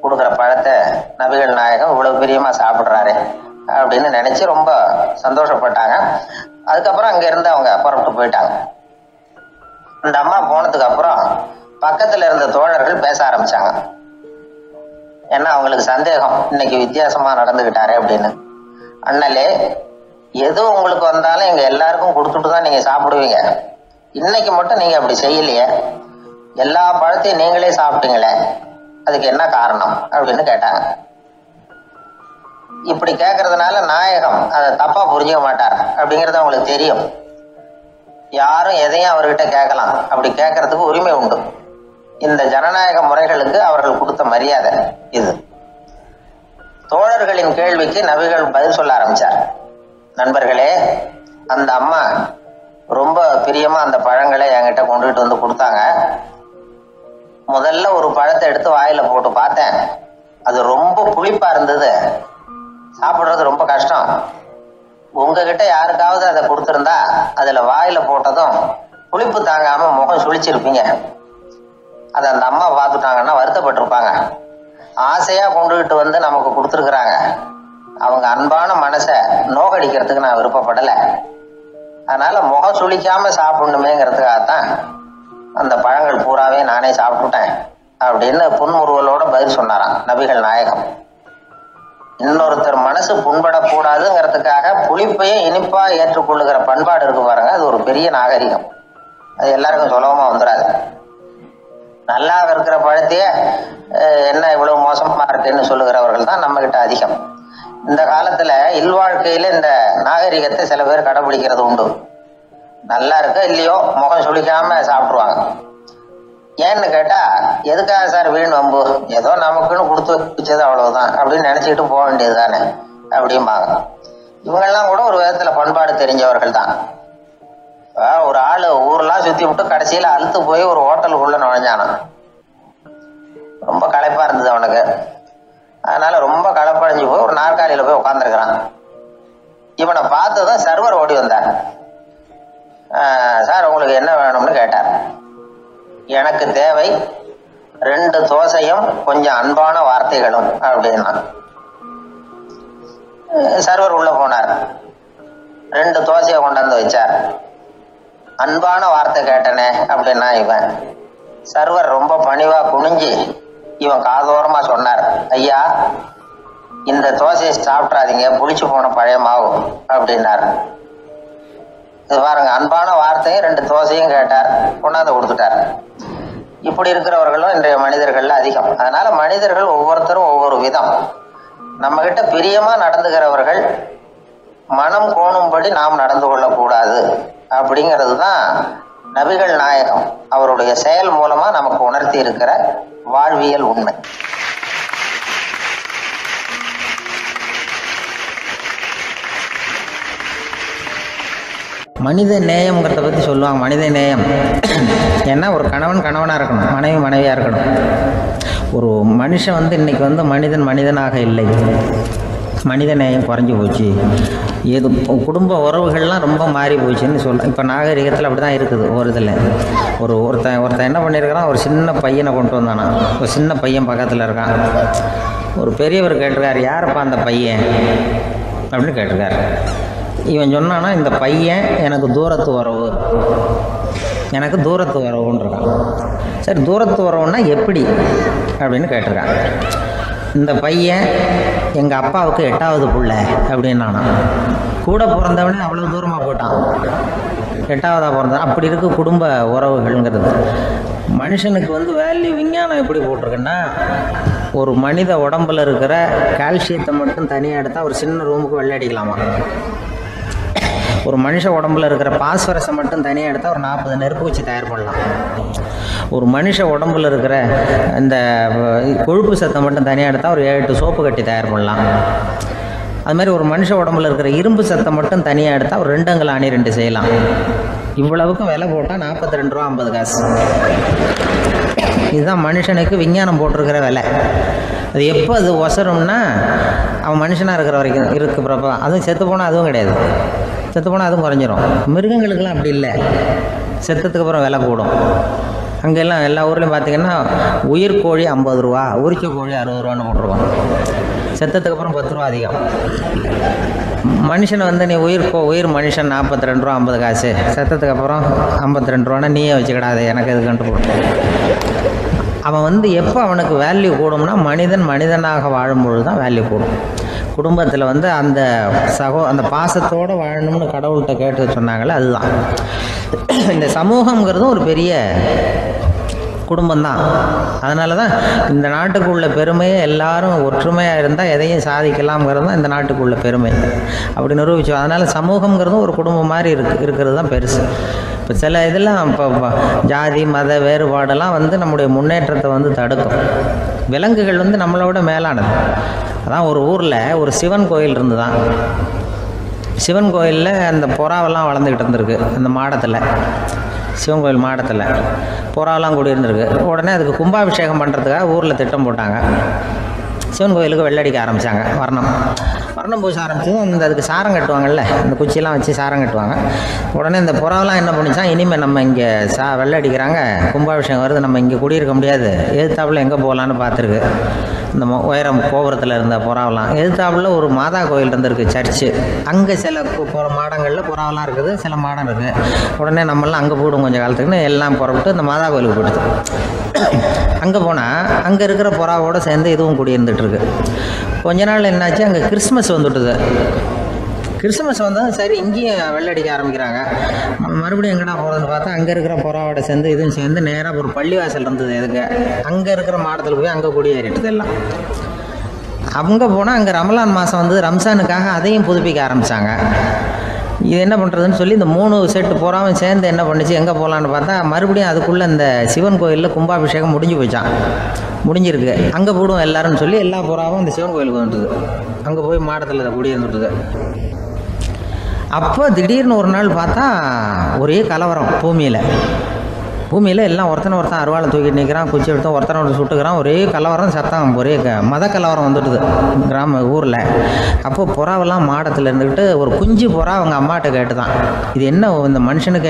கொடுக்குற பழத்தை நபிகள் நாயகம் இவ்வளவு பிரியமா சாப்பிட்றாரு அப்படின்னு நினைச்சு ரொம்ப சந்தோஷப்பட்டாங்க. அதுக்கப்புறம் அங்க இருந்து அவங்க புறப்பட்டு போயிட்டாங்க. அந்த அம்மா போனதுக்கு அப்புறம் பக்கத்துல இருந்த தோழர்கள் பேச ஆரம்பிச்சாங்க. ஏன்னா அவங்களுக்கு சந்தேகம், இன்னைக்கு வித்தியாசமா நடந்துகிட்டாரு அப்படின்னு. அண்ணலே, எது உங்களுக்கு வந்தாலும் எங்க எல்லாருக்கும் கொடுத்துட்டு தான் நீங்க சாப்பிடுவீங்க. இன்னைக்கு மட்டும் நீங்க அப்படி செய்யலையே, எல்லா பழத்தையும் நீங்களே சாப்பிட்டீங்களே, அதுக்கு என்ன காரணம் அப்படின்னு கேட்டாங்க. இப்படி கேட்கறதுனால நாயகம் அதை தப்பா புரிஞ்சுக்க மாட்டார் அப்படிங்கிறது அவங்களுக்கு தெரியும். யாரும் எதையும் அவர்கிட்ட கேட்கலாம், அப்படி கேட்கறதுக்கு உரிமை உண்டு. இந்த ஜனநாயக முறைகளுக்கு அவர்கள் கொடுத்த மரியாதை இது. தோழர்களின் கேள்விக்கு நபிகள் பதில் சொல்ல ஆரம்பிச்சார். நண்பர்களே, அந்த அம்மா ரொம்ப பிரியமா அந்த பழங்களை என்கிட்ட கொண்டுகிட்டு வந்து கொடுத்தாங்க. முதல்ல ஒரு பழத்தை எடுத்து வாயில போட்டு பார்த்தேன். அது ரொம்ப புளிப்பா இருந்தது, சாப்பிட்றது ரொம்ப கஷ்டம். உங்ககிட்ட யாருக்காவது அதை கொடுத்துருந்தா அதுல வாயில போட்டதும் புளிப்பு தாங்காம முகம் சுழிச்சிருப்பீங்க. அதை அந்த அம்மா பார்த்துட்டாங்கன்னா வருத்தப்பட்டிருப்பாங்க. ஆசையா கொண்டுகிட்டு வந்து நமக்கு கொடுத்துருக்குறாங்க. அவங்க அன்பான மனசை நோகடிக்கிறதுக்கு நான் விருப்பப்படலை. அதனால முகம் சுழிக்காம சாப்பிடணுமேங்கிறதுக்காகத்தான் அந்த பழங்கள் பூராவே நானே சாப்பிட்டுட்டேன் அப்படின்னு புன்முறுவலோட பதில் சொன்னாராம் நபிகள் நாயகம். இன்னொருத்தர் மனசு புண்படக்கூடாதுங்கிறதுக்காக புளிப்பையும் இனிப்பா ஏற்றுக்கொள்ளுகிற பண்பாடு இருக்கு பாருங்க, அது ஒரு பெரிய நாகரிகம். அது எல்லாருக்கும் சுலபமா வந்துடாது. நல்லா இருக்கிற பழத்தையே என்ன இவ்வளவு மோசமா இருக்குன்னு சொல்லுகிறவர்கள் தான் நம்ம கிட்ட அதிகம். இந்த காலத்துல இல்வாழ்க்கையில இந்த நாகரிகத்தை சில பேர் கடைபிடிக்கிறது உண்டு. நல்லா இருக்க இல்லையோ முகம் சுளிக்காம சாப்பிடுவாங்க. ஏன்னு கேட்டா, எதுக்காக சார் வீண் வம்பு, ஏதோ நமக்குன்னு கொடுத்து வச்சது அவ்வளவுதான் அப்படின்னு நினைச்சுக்கிட்டு போக வேண்டியது தானே அப்படிம்பாங்க. இவங்கெல்லாம் கூட ஒரு விதத்துல பண்பாடு தெரிஞ்சவர்கள் தான். ஒரு ஆளு ஊரெல்லாம் சுத்தி விட்டு கடைசியில அழுத்து போய் ஒரு ஹோட்டலுக்குள்ள நுழைஞ்சானா. ரொம்ப களைப்பா இருந்தது அவனுக்கு. அதனால ரொம்ப களைப்படைஞ்சு போய் ஒரு நாற்காலியில போய் உட்காந்துருக்கிறான். இவனை பார்த்ததும் சர்வர் ஓடி வந்தார். சார் உங்களுக்கு என்ன வேணும்னு கேட்டார். எனக்கு தேவை 2 தோசையும் கொஞ்சம் அன்பான வார்த்தைகளும் அப்படின்னா. சர்வர் உள்ள போனார். 2 தோசையை கொண்டாந்து வச்சார். அன்பான வார்த்தை கேட்டனே அப்படின்னா இவன். சர்வர் ரொம்ப பணிவா குனிஞ்சு இவன் காதோரமா சொன்னார், ஐயா இந்த தோசையை சாப்பிட்றாதீங்க, புளிச்சு போன பழைய மாவு அப்படின்னாரு. இது பாருங்க, அன்பான வார்த்தையும் 2 தோசையும் கேட்டார், கொண்டாந்து கொடுத்துட்டார். இப்படி இருக்கிறவர்களும் இன்றைய மனிதர்கள்ல அதிகம். அதனால மனிதர்கள் ஒவ்வொருத்தரும் ஒவ்வொரு விதம். நம்ம கிட்ட பிரியமா நடந்துகிறவர்கள் மனம் கோணும்படி நாம் நடந்து கொள்ளக்கூடாது அப்படிங்கிறது தான் நபிகள் நாயகம் அவருடைய செயல் மூலமா நமக்கு உணர்த்தி இருக்கிற வாழ்வியல் உண்மை. மனித நேயம்ங்கிறத பற்றி சொல்லுவாங்க. மனித நேயம் ஏன்னா ஒரு கணவன் கணவனாக இருக்கணும், மனைவி மனைவியாக இருக்கணும். ஒரு மனுஷன் இன்றைக்கி மனிதன் மனிதனாக இல்லை, மனித நேயம் குறைஞ்சி போச்சு. ஏது குடும்ப உறவுகள்லாம் ரொம்ப மாறி போச்சுன்னு சொல்லலாம். இப்போ நாகரிகத்தில் அப்படி தான் இருக்குது. ஒரு இதில் ஒருத்தன் என்ன பண்ணியிருக்கிறான், ஒரு சின்ன பையனை கொண்டு வந்தானா. ஒரு சின்ன பையன் பக்கத்தில் இருக்கான். ஒரு பெரியவர் கேட்டிருக்காரு, யாருப்பா அந்த பையன் அப்படின்னு கேட்டிருக்காரு. இவன் சொன்னான்னா, இந்த பையன் எனக்கு தூரத்து உறவு, எனக்கு தூரத்து உறவுன்றான். சரி, தூரத்து உறவுன்னா எப்படி அப்படின்னு கேட்டிருக்கான். இந்த பையன் எங்கள் அப்பாவுக்கு 8வது பிள்ளை அப்படின்னானா. கூட பிறந்தவனே அவ்வளோ தூரமாக போட்டான், 8வதாக பிறந்தான். அப்படி இருக்க குடும்ப உறவுகள்ங்கிறது. மனுஷனுக்கு வேல்யூ விஞ்ஞானம் எப்படி போட்டிருக்குன்னா, ஒரு மனித உடம்பில் இருக்கிற கால்சியத்தை மட்டும் தனியாக எடுத்தால் ஒரு சின்ன ரூமுக்கு வெள்ளை அடிக்கலாமா. ஒரு மனுஷ உடம்புல இருக்கிற பாஸ்பரஸை மட்டும் தனியாக எடுத்தால் ஒரு 40 நெருப்பு வச்சு தயார் பண்ணலாம். ஒரு மனுஷ உடம்புல இருக்கிற இந்த கொழுப்பு சத்தை மட்டும் தனியாக எடுத்தால் ஒரு 7-8 சோப்பு கட்டி தயார் பண்ணலாம். அது மாதிரி ஒரு மனுஷ உடம்புல இருக்கிற இரும்பு சத்தை மட்டும் தனியாக எடுத்தால் ஒரு 2 அங்குல ஆணி 2 செய்யலாம். இவ்வளவுக்கும் விலை போட்டால் 42 ரூபா 50 காசு. இதுதான் மனுஷனுக்கு விஞ்ஞானம் போட்டிருக்கிற விலை. அது எப்போ அது ஒசரும்னா, அவன் மனுஷனாக இருக்கிற வரைக்கும் இருக்கிறப்ப. அதுவும் செத்து போனால் அதுவும் கிடையாது, செத்து போனால் அதுவும் குறைஞ்சிரும். மிருகங்களுக்கெல்லாம் அப்படி இல்லை, செத்ததுக்கு அப்புறம் விலை கூடும். அங்கெல்லாம் எல்லா ஊர்லேயும் பார்த்திங்கன்னா உயிர் கோழி 50 ரூபா, உரிச்ச கோழி 60 ரூபான்னு போட்டிருக்கோம். செத்ததுக்கு அப்புறம் 10 ரூபா அதிகம். மனுஷனை நீ உயிர் மனுஷன் 42 ரூபா 50 காசு, செத்ததுக்கு அப்புறம் 52 ரூபான்னா நீயே வச்சுக்கிடாது, எனக்கு எதுக்குன்ட்டு போட்டு. அவன் எப்போ அவனுக்கு வேல்யூ கூடும்னா, மனிதன் மனிதனாக வாழும்பொழுது தான் வேல்யூ கூடும். குடும்பத்தில் அந்த பாசத்தோடு வாழணும்னு கடவுள்கிட்ட கேட்டு சொன்னாங்களே, அதுதான். இந்த சமூகங்கிறதும் ஒரு பெரிய குடும்பம்தான். அதனால தான் இந்த நாட்டுக்கு உள்ள பெருமையை எல்லாரும் ஒற்றுமையாக இருந்தால் எதையும் சாதிக்கலாம்ங்கிறது தான் இந்த நாட்டுக்கு உள்ள பெருமை. அப்படி நிரூபிச்சோம். அதனால் சமூகங்கிறதும் ஒரு குடும்பம் மாதிரி இருக்கிறது தான் பெருசு. இப்போ சில இதெல்லாம் இப்போ ஜாதி மத வேறுபாடெல்லாம் நம்முடைய முன்னேற்றத்தை தடுக்கும். விலங்குகள் நம்மளை விட மேலானது. அதான் ஒரு ஊரில் ஒரு சிவன் கோயில் இருந்து தான். சிவன் கோயிலில் அந்த புறாவெல்லாம் வளர்ந்துக்கிட்டு இருந்திருக்கு. அந்த மாடத்தில், சிவன் கோயில் மாடத்தில் புறாவெல்லாம் கூடியிருந்திருக்கு. உடனே அதுக்கு கும்பாபிஷேகம் பண்ணுறதுக்காக ஊரில் திட்டம் போட்டாங்க. சிவன் கோயிலுக்கு வெள்ளடிக்க ஆரம்பித்தாங்க. வர்ணம் பூச ஆரம்பிச்சது. அதுக்கு சாரம் கட்டுவாங்கல்ல, இந்த குச்சியெல்லாம் வச்சு சாரம் கட்டுவாங்க. உடனே இந்த புறாவெல்லாம் என்ன பண்ணிச்சான், இனிமேல் நம்ம இங்கே வெள்ளடிக்கிறாங்க, கும்பாபிஷேகம் வருது, நம்ம இங்கே குடியிருக்க முடியாது, எதிர்த்தாப்புல எங்கே போகலான்னு பார்த்துருக்கு. இந்த உயரம் கோபுரத்தில் இருந்த புறாவெல்லாம் எதிர்த்தாப்புல ஒரு மாதா கோயில் இருந்திருக்கு, சர்ச்சு. அங்கே சில மாடங்களில் புறாவெல்லாம் இருக்குது, சில மாடம் இருக்குது. உடனே நம்மளாம் அங்கே போய்டும் கொஞ்சம் காலத்துக்குன்னு எல்லாம் புறப்பட்டு இந்த மாதா கோயிலுக்கு போயிடுது. அங்கே போனால் அங்கே இருக்கிற புறாவோடு சேர்ந்து இதுவும் குடியிருந்துட்டுருக்கு. கொஞ்ச நாள் என்னாச்சு, அங்கே கிறிஸ்மஸ் வந்துவிட்டுது. கிறிஸ்மஸ் வந்தால் சரி இங்கேயும் வெள்ளடிக்க ஆரம்பிக்கிறாங்க. மறுபடியும் எங்கடா போகிறதுன்னு பார்த்தா அங்கே இருக்கிற புறாவோட சேர்ந்து இதுவும் சேர்ந்து நேராக ஒரு பள்ளிவாசல் இருந்தது. எதுக்கு அங்கே இருக்கிற மாடத்தில் போய் அங்கே குடியேறிட்டுது எல்லாம். அங்கே போனால் அங்கே ரமலான் மாதம் ரம்ஜானுக்காக அதையும் புதுப்பிக்க ஆரம்பித்தாங்க. இது என்ன பண்ணுறதுன்னு சொல்லி இந்த 3 செட்டு புறாவும் சேர்ந்து என்ன பண்ணிச்சு, எங்கே போகலான்னு பார்த்தா மறுபடியும் அதுக்குள்ளே இந்த சிவன் கோயிலில் கும்பாபிஷேகம் முடிஞ்சிருக்கு. அங்கே போடுவோம் எல்லாருன்னு சொல்லி எல்லா புறாவும் இந்த சிவன் கோயிலுக்கு வந்துட்டுது. அங்கே போய் மாடத்தில் குடியிருந்துட்டுது. அப்போ திடீர்னு ஒரு நாள் பார்த்தா ஒரே கலவரம் பூமியில் எல்லாம் ஒருத்தன் அருவாளை தூக்கிட்டு நிற்கிறான், குச்சி எடுத்து ஒருத்தனோட சுட்டுக்கிறான். ஒரே கலவரம், சத்தம், ஒரே மத கலவரம் வந்துட்டுது ஊரில். அப்போ புறாவெல்லாம் மாடத்தில் இருந்துக்கிட்டு ஒரு குஞ்சு புறா அவங்க அம்மாட்ட கேட்டு தான், இது என்ன இந்த மனுஷனுக்கு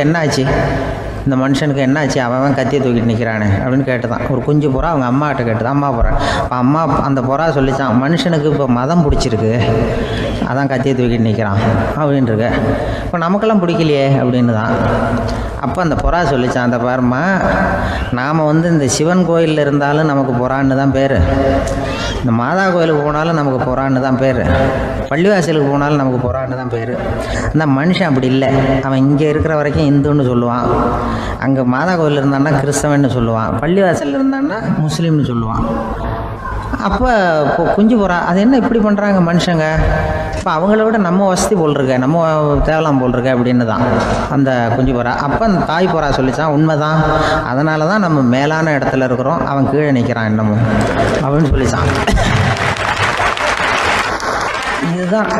என்னாச்சு, அவன் கத்தியை தூக்கிட்டு நிற்கிறானே அப்படின்னு கேட்டுதான். ஒரு குஞ்சு புறா அவங்க அம்மாட்ட கேட்டுதான், அம்மா புறா. இப்போ அம்மா அந்த புறா சொல்லிச்சான், மனுஷனுக்கு இப்போ மதம் பிடிச்சிருக்கு, அதான் கத்தியை தூக்கிட்டு நிற்கிறான் அப்படின்ட்டுருக்கு. இப்போ நமக்கெல்லாம் பிடிக்கலையே அப்படின்னு தான். அப்போ அந்த புறா சொல்லிச்சான், அந்த பாருமா, நாம் இந்த சிவன் கோயிலில் இருந்தாலும் நமக்கு புறான்னு தான் பேர், இந்த மாதா கோயிலுக்கு போனாலும் நமக்கு புறான்னு தான் பேர், பள்ளிவாசலுக்கு போனாலும் நமக்கு புறான்னு தான் பேர். அந்த மனுஷன் அப்படி இல்லை. அவன் இங்கே இருக்கிற வரைக்கும் இந்துன்னு சொல்லுவான், அங்கே மாதா கோயில் இருந்தான்னா கிறிஸ்தவன்னு சொல்லுவான், பள்ளிவாசலில் இருந்தான்னா முஸ்லீம்னு சொல்லுவான். அப்போ குஞ்சு புறா அது என்ன இப்படி பண்ணுறாங்க மனுஷங்க, இப்போ அவங்கள விட நம்ம வசதி போல் இருக்க, நம்ம தேவலாம் போல் இருக்க அப்படின்னு தான் அந்த குஞ்சு புறா. அப்போ அந்த தாய் புறா சொல்லிச்சான், உண்மைதான், அதனால தான் நம்ம மேலான இடத்துல இருக்கிறோம், அவன் கீழே நிற்கிறான் இன்னமும் அப்படின்னு சொல்லிச்சான். இதுதான்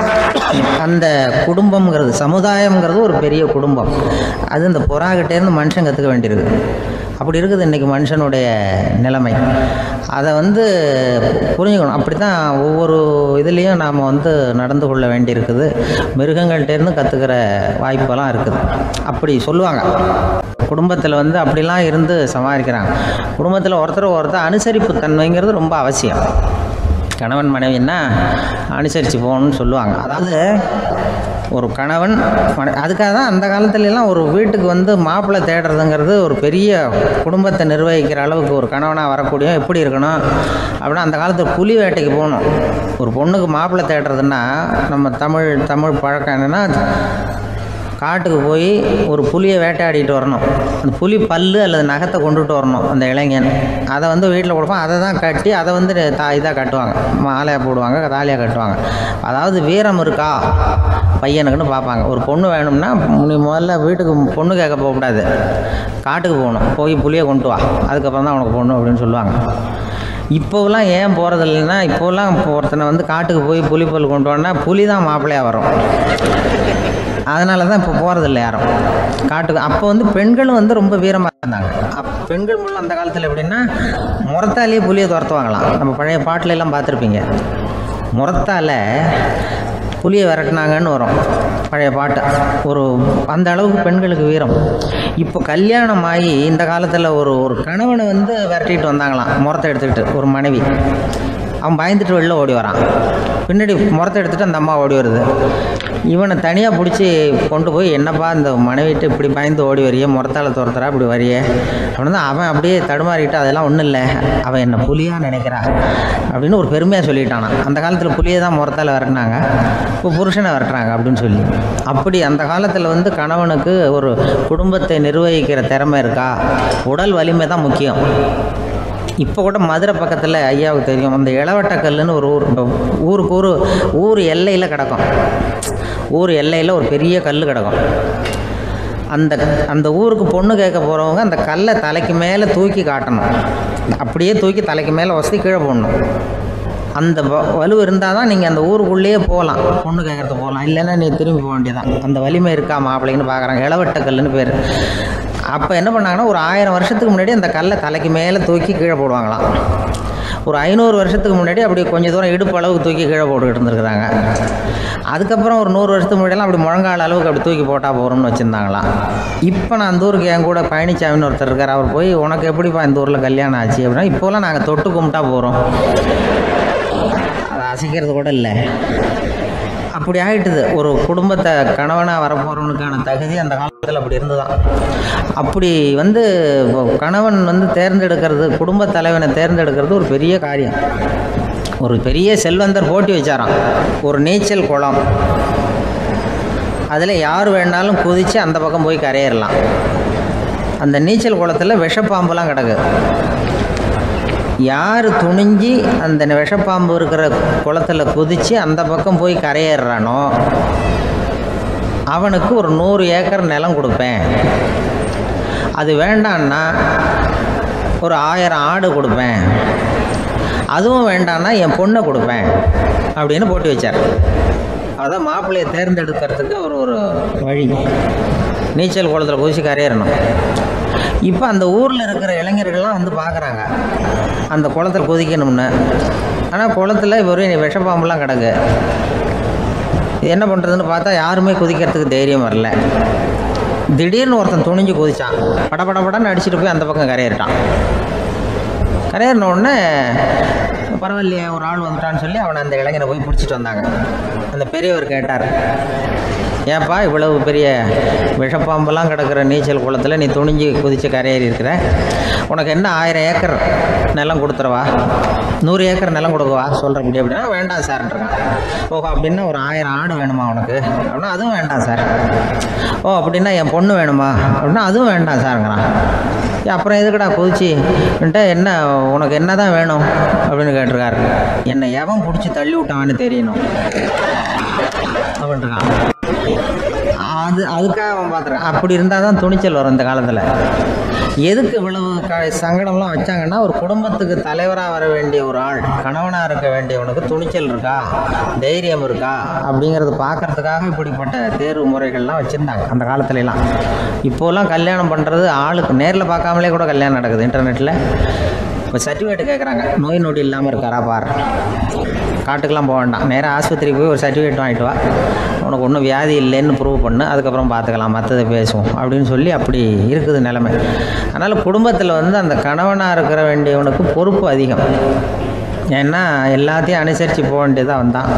அந்த குடும்பம்ங்கிறது, சமுதாயம்ங்கிறது ஒரு பெரிய குடும்பம். அது இந்த புறாக்கிட்டேருந்து மனுஷன் கற்றுக்க வேண்டியிருக்கு. அப்படி இருக்குது இன்றைக்கி மனுஷனுடைய நிலைமை. அதை புரிஞ்சுக்கணும். அப்படி தான் ஒவ்வொரு இதுலேயும் நாம் நடந்து கொள்ள வேண்டியிருக்குது. மிருகங்கள்டேருந்து கற்றுக்கிற வாய்ப்பெல்லாம் இருக்குது. அப்படி சொல்லுவாங்க, குடும்பத்தில் அப்படிலாம் இருந்து சமாளிக்கிறாங்க. குடும்பத்தில் ஒருத்தர் அனுசரிப்பு தன்மைங்கிறது ரொம்ப அவசியம். கணவன் மனைவின்னா அனுசரித்து போகணும்னு சொல்லுவாங்க. அதாவது ஒரு கணவன் அதுக்காக தான் அந்த காலத்துலலாம் ஒரு வீட்டுக்கு மாப்பிள்ளை தேடுறதுங்கிறது ஒரு பெரிய குடும்பத்தை நிர்வகிக்கிற அளவுக்கு ஒரு கணவனாக வரக்கூடிய எப்படி இருக்கணும் அப்படின்னா, அந்த காலத்தில் புலி வேட்டைக்கு போகணும். ஒரு பொண்ணுக்கு மாப்பிள்ளை தேடுறதுன்னா நம்ம தமிழ் பழக்கம் என்னென்னா, காட்டுக்கு போய் ஒரு புலியை வேட்டையாடிட்டு வரணும். அந்த புலி பல்லு அல்லது நகத்தை கொண்டுட்டு வரணும் அந்த இளைஞன். அதை வீட்டில் கொடுப்பான். அதை தான் கட்டி அதை இதாக கட்டுவாங்க, மாலையாக போடுவாங்க, தாலியாக கட்டுவாங்க. அதாவது வீரம் இருக்கா பையனுக்குன்னு பார்ப்பாங்க. ஒரு பொண்ணு வேணும்னா முதல்ல வீட்டுக்கு பொண்ணு கேட்க போகக்கூடாது, காட்டுக்கு போகணும், போய் புலியை கொண்டு வா, அதுக்கப்புறம் தான் உனக்கு பொண்ணு அப்படின்னு சொல்லுவாங்க. இப்போலாம் ஏன் போகிறது இல்லைன்னா, இப்போலாம் ஒருத்தனை காட்டுக்கு போய் புலிப்பல் கொண்டு வரனா புலி தான் மாப்பிள்ளையாக வரும். அதனால தான் இப்போ போகிறதில்ல யாரும் காட்டுக்கு. அப்போ பெண்களும் ரொம்ப வீரமாக இருந்தாங்க. பெண்கள் முள்ள அந்த காலத்தில் எப்படின்னா, முறத்தாலேயே புலியை துரத்துவாங்களாம். நம்ம பழைய பாட்டிலெல்லாம் பார்த்துருப்பீங்க, முறத்தால் புலியை விரட்டினாங்கன்னு வரும் பழைய பாட்டு. அந்த அளவுக்கு பெண்களுக்கு வீரம். இப்போ கல்யாணம் ஆகி இந்த காலத்தில் ஒரு கணவனை விரட்டிட்டு வந்தாங்களாம் முறத்தை எடுத்துக்கிட்டு ஒரு மனைவி. அவன் பயந்துட்டு வெளில ஓடி வரான். பின்னாடி முறத்தை எடுத்துகிட்டு அந்த அம்மா ஓடி வருது. இவனை தனியாக பிடிச்சி கொண்டு போய், என்னப்பா இந்த மனைவிட்டு இப்படி பயந்து ஓடி வரையே, முறத்தால் துரத்துறா இப்படி வரையே அப்படின்னு தான் அவன் அப்படியே தடுமாறிட்டு, அதெல்லாம் ஒன்றும் இல்லை, அவன் என்ன புலியாக நினைக்கிறா அப்படின்னு ஒரு பெருமையாக சொல்லிட்டானான். அந்த காலத்தில் புலியை தான் முறத்தால் விரட்டினாங்க, இப்போ புருஷனை விரட்டுறாங்க அப்படின்னு சொல்லி. அப்படி அந்த காலத்தில் வந்து கணவனுக்கு ஒரு குடும்பத்தை நிர்வகிக்கிற திறமை இருக்கா, உடல் வலிமை தான் முக்கியம். இப்போ கூட மதுரை பக்கத்தில் ஐயாவுக்கு தெரியும், அந்த இளவட்டக்கல்லுன்னு ஒரு ஊர் எல்லையில் கிடக்கும். ஊர் எல்லையில் ஒரு பெரிய கல் கிடக்கும். அந்த ஊருக்கு பொண்ணு கேட்க போகிறவங்க அந்த கல்லை தலைக்கு மேலே தூக்கி காட்டணும். அப்படியே தூக்கி தலைக்கு மேலே வசதி கீழே போடணும். அந்த வலு இருந்தால் தான் நீங்கள் அந்த ஊருக்குள்ளேயே போகலாம், பொண்ணு கேட்குறது போகலாம். இல்லைன்னா நீ திரும்பி போக வேண்டியதான். அந்த வலிமை இருக்கா மாப்பிள்ளைன்னு பார்க்குறாங்க. இளவட்டக்கல்லுன்னு பேர். அப்போ என்ன பண்ணாங்கன்னா, ஒரு 1000 வருஷத்துக்கு முன்னாடி அந்த கல்லை தலைக்கு மேலே தூக்கி கீழே போடுவாங்களாம். ஒரு 500 வருஷத்துக்கு முன்னாடி அப்படி கொஞ்சம் தூரம் இடுப்பு அளவுக்கு தூக்கி கீழே போட்டுக்கிட்டு இருந்துருக்குறாங்க. அதுக்கப்புறம் ஒரு 100 வருஷத்துக்கு முன்னாடியெல்லாம் அப்படி முழங்கால அளவுக்கு அப்படி தூக்கி போட்டால் போகிறோம்னு வச்சுருந்தாங்களாம். இப்போ நான் அந்த ஊருக்கு என் கூட பழனிசாமின்னு ஒருத்தர் இருக்கார். அவர் போய், உனக்கு எப்படிப்பா இந்த ஊரில் கல்யாணம் ஆச்சு அப்படின்னா, இப்போலாம் நாங்கள் தொட்டு கும்பிட்டா போகிறோம், அதை அசைக்கிறது கூட இல்லை. அப்படி ஆகிட்டுது. ஒரு குடும்பத்தை கணவனாக வரப்போகிறவனுக்கான தகுதி அந்த காலத்தில் அப்படி இருந்துதான். அப்படி வந்து கணவன் வந்து தேர்ந்தெடுக்கிறது, குடும்ப தலைவனை தேர்ந்தெடுக்கிறது ஒரு பெரிய காரியம். ஒரு பெரிய செல்வந்தர் போட்டி வச்சாராம், ஒரு நீச்சல் குளம், அதில் யார் வேணாலும் குதித்து அந்த பக்கம் போய் கரையேறலாம். அந்த நீச்சல் குளத்தில் விஷப்பாம்புலாம் கிடக்கு. யார் துணிஞ்சி அந்த விஷப்பாம்பு இருக்கிற குளத்தில் குதித்து அந்த பக்கம் போய் கரையேறானோ அவனுக்கு ஒரு 100 ஏக்கர் நிலம் கொடுப்பேன். அது வேண்டான்னா ஒரு 1000 ஆடு கொடுப்பேன். அதுவும் வேண்டான்னா என் பொண்ணை கொடுப்பேன் அப்படின்னு போட்டி வச்சார். அதான் மாப்பிள்ளையை தேர்ந்தெடுக்கிறதுக்கு ஒரு வழி, நீச்சல் குளத்தில் குதிச்சு கரையேறணும். இப்போ அந்த ஊரில் இருக்கிற இளைஞர்கள்லாம் வந்து பார்க்குறாங்க அந்த குளத்தில் குதிக்கணும்னு. ஆனால் குளத்தில் ஒரு விஷப்பாம்புலாம் கிடக்கு. என்ன பண்ணுறதுன்னு பார்த்தா யாருமே குதிக்கிறதுக்கு தைரியம் வரல. திடீர்னு ஒருத்தன் துணிஞ்சு குதிச்சான். படபடன்னு அடிச்சுட்டு போய் அந்த பக்கம் கரையேறிட்டான். கரையேறின உடனே பரவாயில்லையே ஒரு ஆள் வந்துட்டான்னு சொல்லி அவனை அந்த இளைஞரை போய் பிடிச்சிட்டு வந்தாங்க. அந்த பெரியவர் கேட்டார், ஏன்ப்பா இவ்வளவு பெரிய விஷப்பாம்பெல்லாம் கிடக்கிற நீச்சல் குளத்தில் நீ துணிஞ்சு குதித்து கரையேறி இருக்கிற, உனக்கு என்ன 1000 ஏக்கர் நிலம் கொடுத்துருவா, 100 ஏக்கர் நிலம் கொடுக்குவா சொல்கிற முடியும் அப்படின்னா, வேண்டாம் சார்ன்றான். ஓஹோ அப்படின்னா ஒரு 1000 ஆடு வேணுமா உனக்கு அப்படின்னா, அதுவும் வேண்டாம் சார். ஓ அப்படின்னா என் பொண்ணு வேணுமா அப்படின்னா, அதுவும் வேண்டாம் சாருங்கிறான். அப்புறம் எதுக்குடா குதிச்சுன்ட்டு, என்ன உனக்கு என்ன தான் வேணும் அப்படின்னு கேட்டிருக்காரு. என்னை எவன் பிடிச்சி தள்ளி விட்டான்னு தெரியணும் அப்படின்றான். அதுக்காக அவன் பார்த்துருக்கான். அப்படி இருந்தால் தான் துணிச்சல் வரும் இந்த காலத்தில். எதுக்கு இவ்வளவு சங்கடம்லாம் வச்சாங்கன்னா, ஒரு குடும்பத்துக்கு தலைவராக வர வேண்டிய ஒரு ஆள், கணவனாக இருக்க வேண்டியவனுக்கு துணிச்சல் இருக்கா, தைரியம் இருக்கா அப்படிங்கிறது பார்க்கறதுக்காக இப்படிப்பட்ட தேர்வு முறைகள்லாம் வச்சுருந்தாங்க அந்த காலத்துலலாம். இப்போலாம் கல்யாணம் பண்ணுறது ஆளுக்கு நேரில் பார்க்காமலே கூட கல்யாணம் நடக்குது இன்டர்நெட்டில். இப்போ சர்டிஃபிகேட் கேட்குறாங்க, நோய் நொடி இல்லாமல் இருக்காரா பார், காட்டுக்கெலாம் போக வேண்டாம், நேராக ஆஸ்பத்திரிக்கு போய் ஒரு சர்டிஃபிகேட் வாங்கிட்டு வா, உனக்கு ஒன்றும் வியாதி இல்லைன்னு ப்ரூவ் பண்ணு, அதுக்கப்புறம் பார்த்துக்கலாம், மற்றதை பேசுவோம் அப்படின்னு சொல்லி அப்படி இருக்குது நிலைமை. அதனால் குடும்பத்தில் வந்து அந்த கணவனாக இருக்கிற வேண்டியவனுக்கு பொறுப்பு அதிகம். ஏன்னா எல்லாத்தையும் அனுசரித்து போக வேண்டியதாக வந்தான்.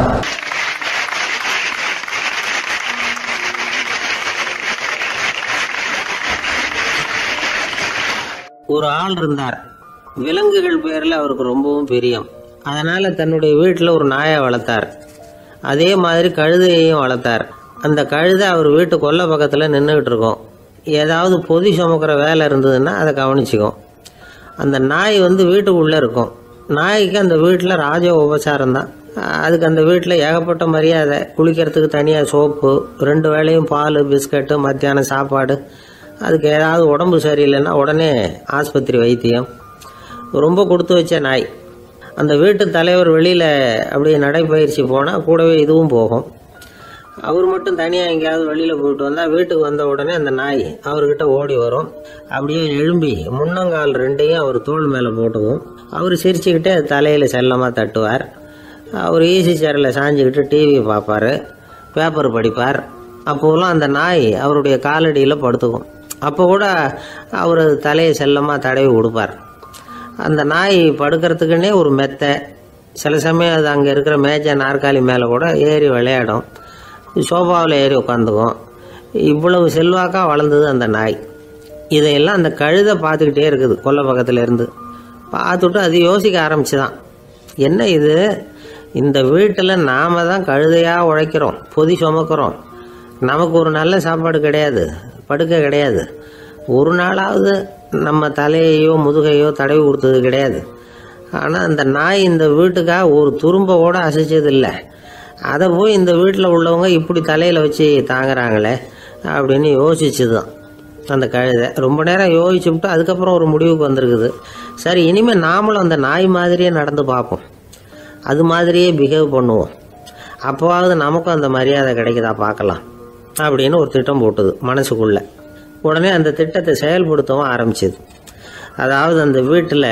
ஒரு ஆள் இருந்தார், விலங்குகள் பேரில் அவருக்கு ரொம்பவும் பிரியம். அதனால் தன்னுடைய வீட்டில் ஒரு நாயை வளர்த்தார். அதே மாதிரி கழுதையையும் வளர்த்தார். அந்த கழுதை அவர் வீட்டு கொல்லை பக்கத்தில் நின்றுக்கிட்டு இருக்கும். ஏதாவது பொதி சுமக்கிற வேலை இருந்ததுன்னா அதை கவனிச்சிக்கும். அந்த நாய் வந்து வீட்டுக்குள்ளே இருக்கும். நாய்க்கு அந்த வீட்டில் ராஜ உபசாரம் தான். அதுக்கு அந்த வீட்டில் ஏகப்பட்ட மரியாதை. குளிக்கிறதுக்கு தனியாக சோப்பு, 2 வேளையும் பால், பிஸ்கட்டு, மத்தியானம் சாப்பாடு. அதுக்கு ஏதாவது உடம்பு சரியில்லைன்னா உடனே ஆஸ்பத்திரி வைத்தியம். ரொம்ப கொடுத்து வச்ச நாய். அந்த வீட்டு தலைவர் வெளியில் அப்படியே நடைப்பயிற்சி போனால் கூடவே இதுவும் போகும். அவர் மட்டும் தனியாக எங்கேயாவது வெளியில் போயிட்டு வந்தால் வீட்டுக்கு வந்த உடனே அந்த நாய் அவர்கிட்ட ஓடி வரும். அப்படியே எழும்பி முன்னங்கால் 2ஐயும் அவர் தோள் மேலே போட்டுக்கும். அவர் சிரிச்சுக்கிட்டே தலையில் செல்லமாக தட்டுவார். அவர் ஈசி சேரில் சாஞ்சிக்கிட்டு டிவி பார்ப்பார், பேப்பர் படிப்பார். அப்போலாம் அந்த நாய் அவருடைய காலடியில் படுத்துக்கும். அப்போ கூட அவர் தலையை செல்லமாக தடவி கொடுப்பார். அந்த நாய் படுக்கிறதுக்குன்னே ஒரு மெத்தை, சில சமயம் அது அங்கே இருக்கிற மேஜை நாற்காலி மேலே கூட ஏறி விளையாடும், சோஃபாவில் ஏறி உட்காந்துக்கும். இவ்வளவு செல்வாக்காக வளர்ந்தது அந்த நாய். இதையெல்லாம் அந்த கழுதை பார்த்துக்கிட்டே இருக்குது கொல்லை பக்கத்தில் இருந்து. பார்த்துட்டு அது யோசிக்க ஆரம்பிச்சுதான், என்ன இது, இந்த வீட்டில் நாம் தான் கழுதையாக உழைக்கிறோம், பொதி சுமக்கிறோம், நமக்கு ஒரு நல்ல சாப்பாடு கிடையாது, படுக்கை கிடையாது, ஒரு நாளாவது நம்ம தலையையோ முதுகையோ தடவி கொடுத்தது கிடையாது. ஆனால் அந்த நாய் இந்த வீட்டுக்காக ஒரு துரும்ப கூட அசைச்சதில்லை. அதை போய் இந்த வீட்டில் உள்ளவங்க இப்படி தலையில் வச்சு தாங்குறாங்களே அப்படின்னு யோசிச்சு தான் அந்த கழுதை ரொம்ப நேரம் யோசிச்சுவிட்டு அதுக்கப்புறம் ஒரு முடிவுக்கு வந்திருக்குது. சரி, இனிமேல் நாமளும் அந்த நாய் மாதிரியே நடந்து பார்ப்போம், அது மாதிரியே பிஹேவ் பண்ணுவோம், அப்போவாவது நமக்கும் அந்த மரியாதை கிடைக்குதா பார்க்கலாம் அப்படின்னு ஒரு திட்டம் போட்டுது மனசுக்குள்ளே. உடனே அந்த திட்டத்தை செயல்படுத்தவும் ஆரம்பிச்சிது. அதாவது அந்த வீட்டில்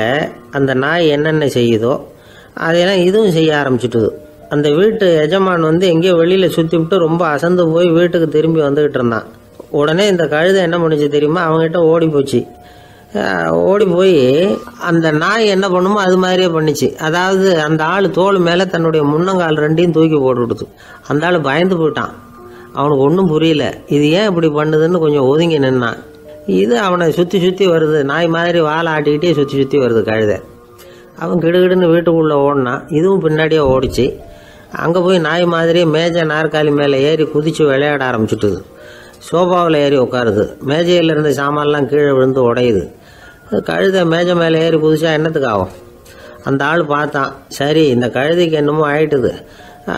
அந்த நாய் என்னென்ன செய்யுதோ அதையெல்லாம் இதுவும் செய்ய ஆரம்பிச்சிட்டுது. அந்த வீட்டு எஜமான் எங்கேயோ வெளியில் சுற்றி விட்டு ரொம்ப அசந்து போய் வீட்டுக்கு திரும்பி வந்துக்கிட்டு இருந்தான். உடனே இந்த கழுதை என்ன பண்ணிச்சு தெரியுமா, அவங்ககிட்ட ஓடி போச்சு. ஓடி போய் அந்த நாய் என்ன பண்ணுமோ அது மாதிரியே பண்ணிச்சு. அதாவது அந்த ஆள் தோல் மேலே தன்னுடைய முன்னங்கால் ரெண்டையும் தூக்கி போட்டுவிடுது. அந்த ஆள் பயந்து போயிட்டான். அவனுக்கு ஒன்றும் புரியல, இது ஏன் இப்படி பண்ணுதுன்னு கொஞ்சம் ஒதுங்கி நின்னான். இது அவனை சுற்றி சுற்றி வருது, நாய் மாதிரி வாழை ஆட்டிக்கிட்டே சுற்றி சுற்றி வருது கழுதை. அவன் கிடுகிடுன்னு வீட்டுக்குள்ளே ஓடினான், இதுவும் பின்னாடியே ஓடிச்சு. அங்கே போய் நாய் மாதிரியே மேஜை நாற்காலி மேலே ஏறி குதித்து விளையாட ஆரம்பிச்சுட்டுது. சோஃபாவில் ஏறி உட்காருது, மேஜையில் இருந்த சாமான்லாம் கீழே விழுந்து உடையுது. கழுதை மேஜை மேலே ஏறி குதிச்சா என்னத்துக்கு ஆகும்? அந்த ஆள் பார்த்தான், சரி இந்த கழுதைக்கு என்னமோ ஆயிட்டுது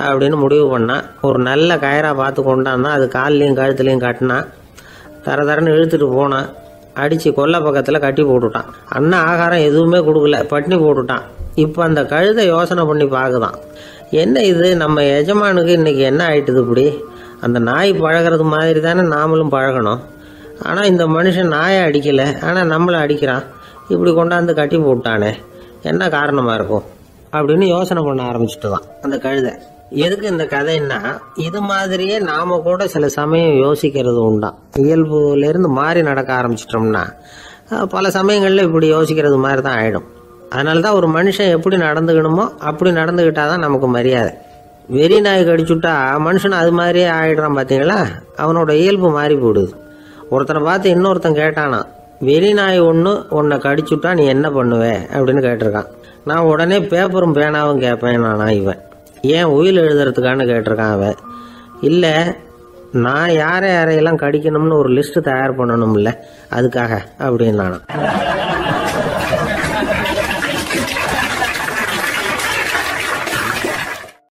அப்படின்னு முடிவு பண்ணான். ஒரு நல்ல கயிறாக பார்த்து கொண்டாந்தான், அது கால்லையும் கழுத்துலையும் கட்டினான். தரன்னு இழுத்துட்டு போனான். அடித்து கொல்லை பக்கத்தில் கட்டி போட்டுட்டான். அண்ணன் ஆகாரம் எதுவுமே கொடுக்கல, பட்டினி போட்டுட்டான். இப்போ அந்த கழுதை யோசனை பண்ணி பார்க்குதான், என்ன இது நம்ம எஜமானுக்கு இன்றைக்கி என்ன ஆயிட்டுது இப்படி? அந்த நாய் பழகிறது மாதிரி தானே நாமளும் பழகணும். ஆனால் இந்த மனுஷன் நாயை அடிக்கலை, ஆனால் நம்மளை அடிக்கிறான். இப்படி கொண்டாந்து கட்டி போட்டானே, என்ன காரணமாக இருக்கும் அப்படின்னு யோசனை பண்ண ஆரம்பிச்சுட்டு தான் அந்த கழுதை. எதுக்கு இந்த கதைன்னா, இது மாதிரியே நாம கூட சில சமயம் யோசிக்கிறது உண்டாம். இயல்புலேருந்து மாறி நடக்க ஆரம்பிச்சிட்டோம்னா பல சமயங்களில் இப்படி யோசிக்கிறது மாதிரி தான் ஆகிடும். அதனால தான் ஒரு மனுஷன் எப்படி நடந்துக்கணுமோ அப்படி நடந்துக்கிட்டாதான் நமக்கு மரியாதை. வெறி நாய் கடிச்சுட்டா மனுஷன் அது மாதிரியே ஆகிடுறான் பார்த்தீங்களா, அவனோட இயல்பு மாறி போடுது. ஒருத்தனை பார்த்து இன்னொருத்தன் கேட்டானா, வெறி நாய் ஒன்று உன்னை கடிச்சுட்டா நீ என்ன பண்ணுவே அப்படின்னு கேட்டிருக்கான். நான் உடனே பேப்பரும் பேனாவும் கேட்பேன் நானா இவன். ஏன் உயில் எழுதுறதுக்கான்னு கேட்டிருக்கான் அவன். இல்லை, நான் யாரையெல்லாம் கடிக்கணும்னு ஒரு லிஸ்ட்டு தயார் பண்ணணும்ல, அதுக்காக அப்படின்னு நானும்.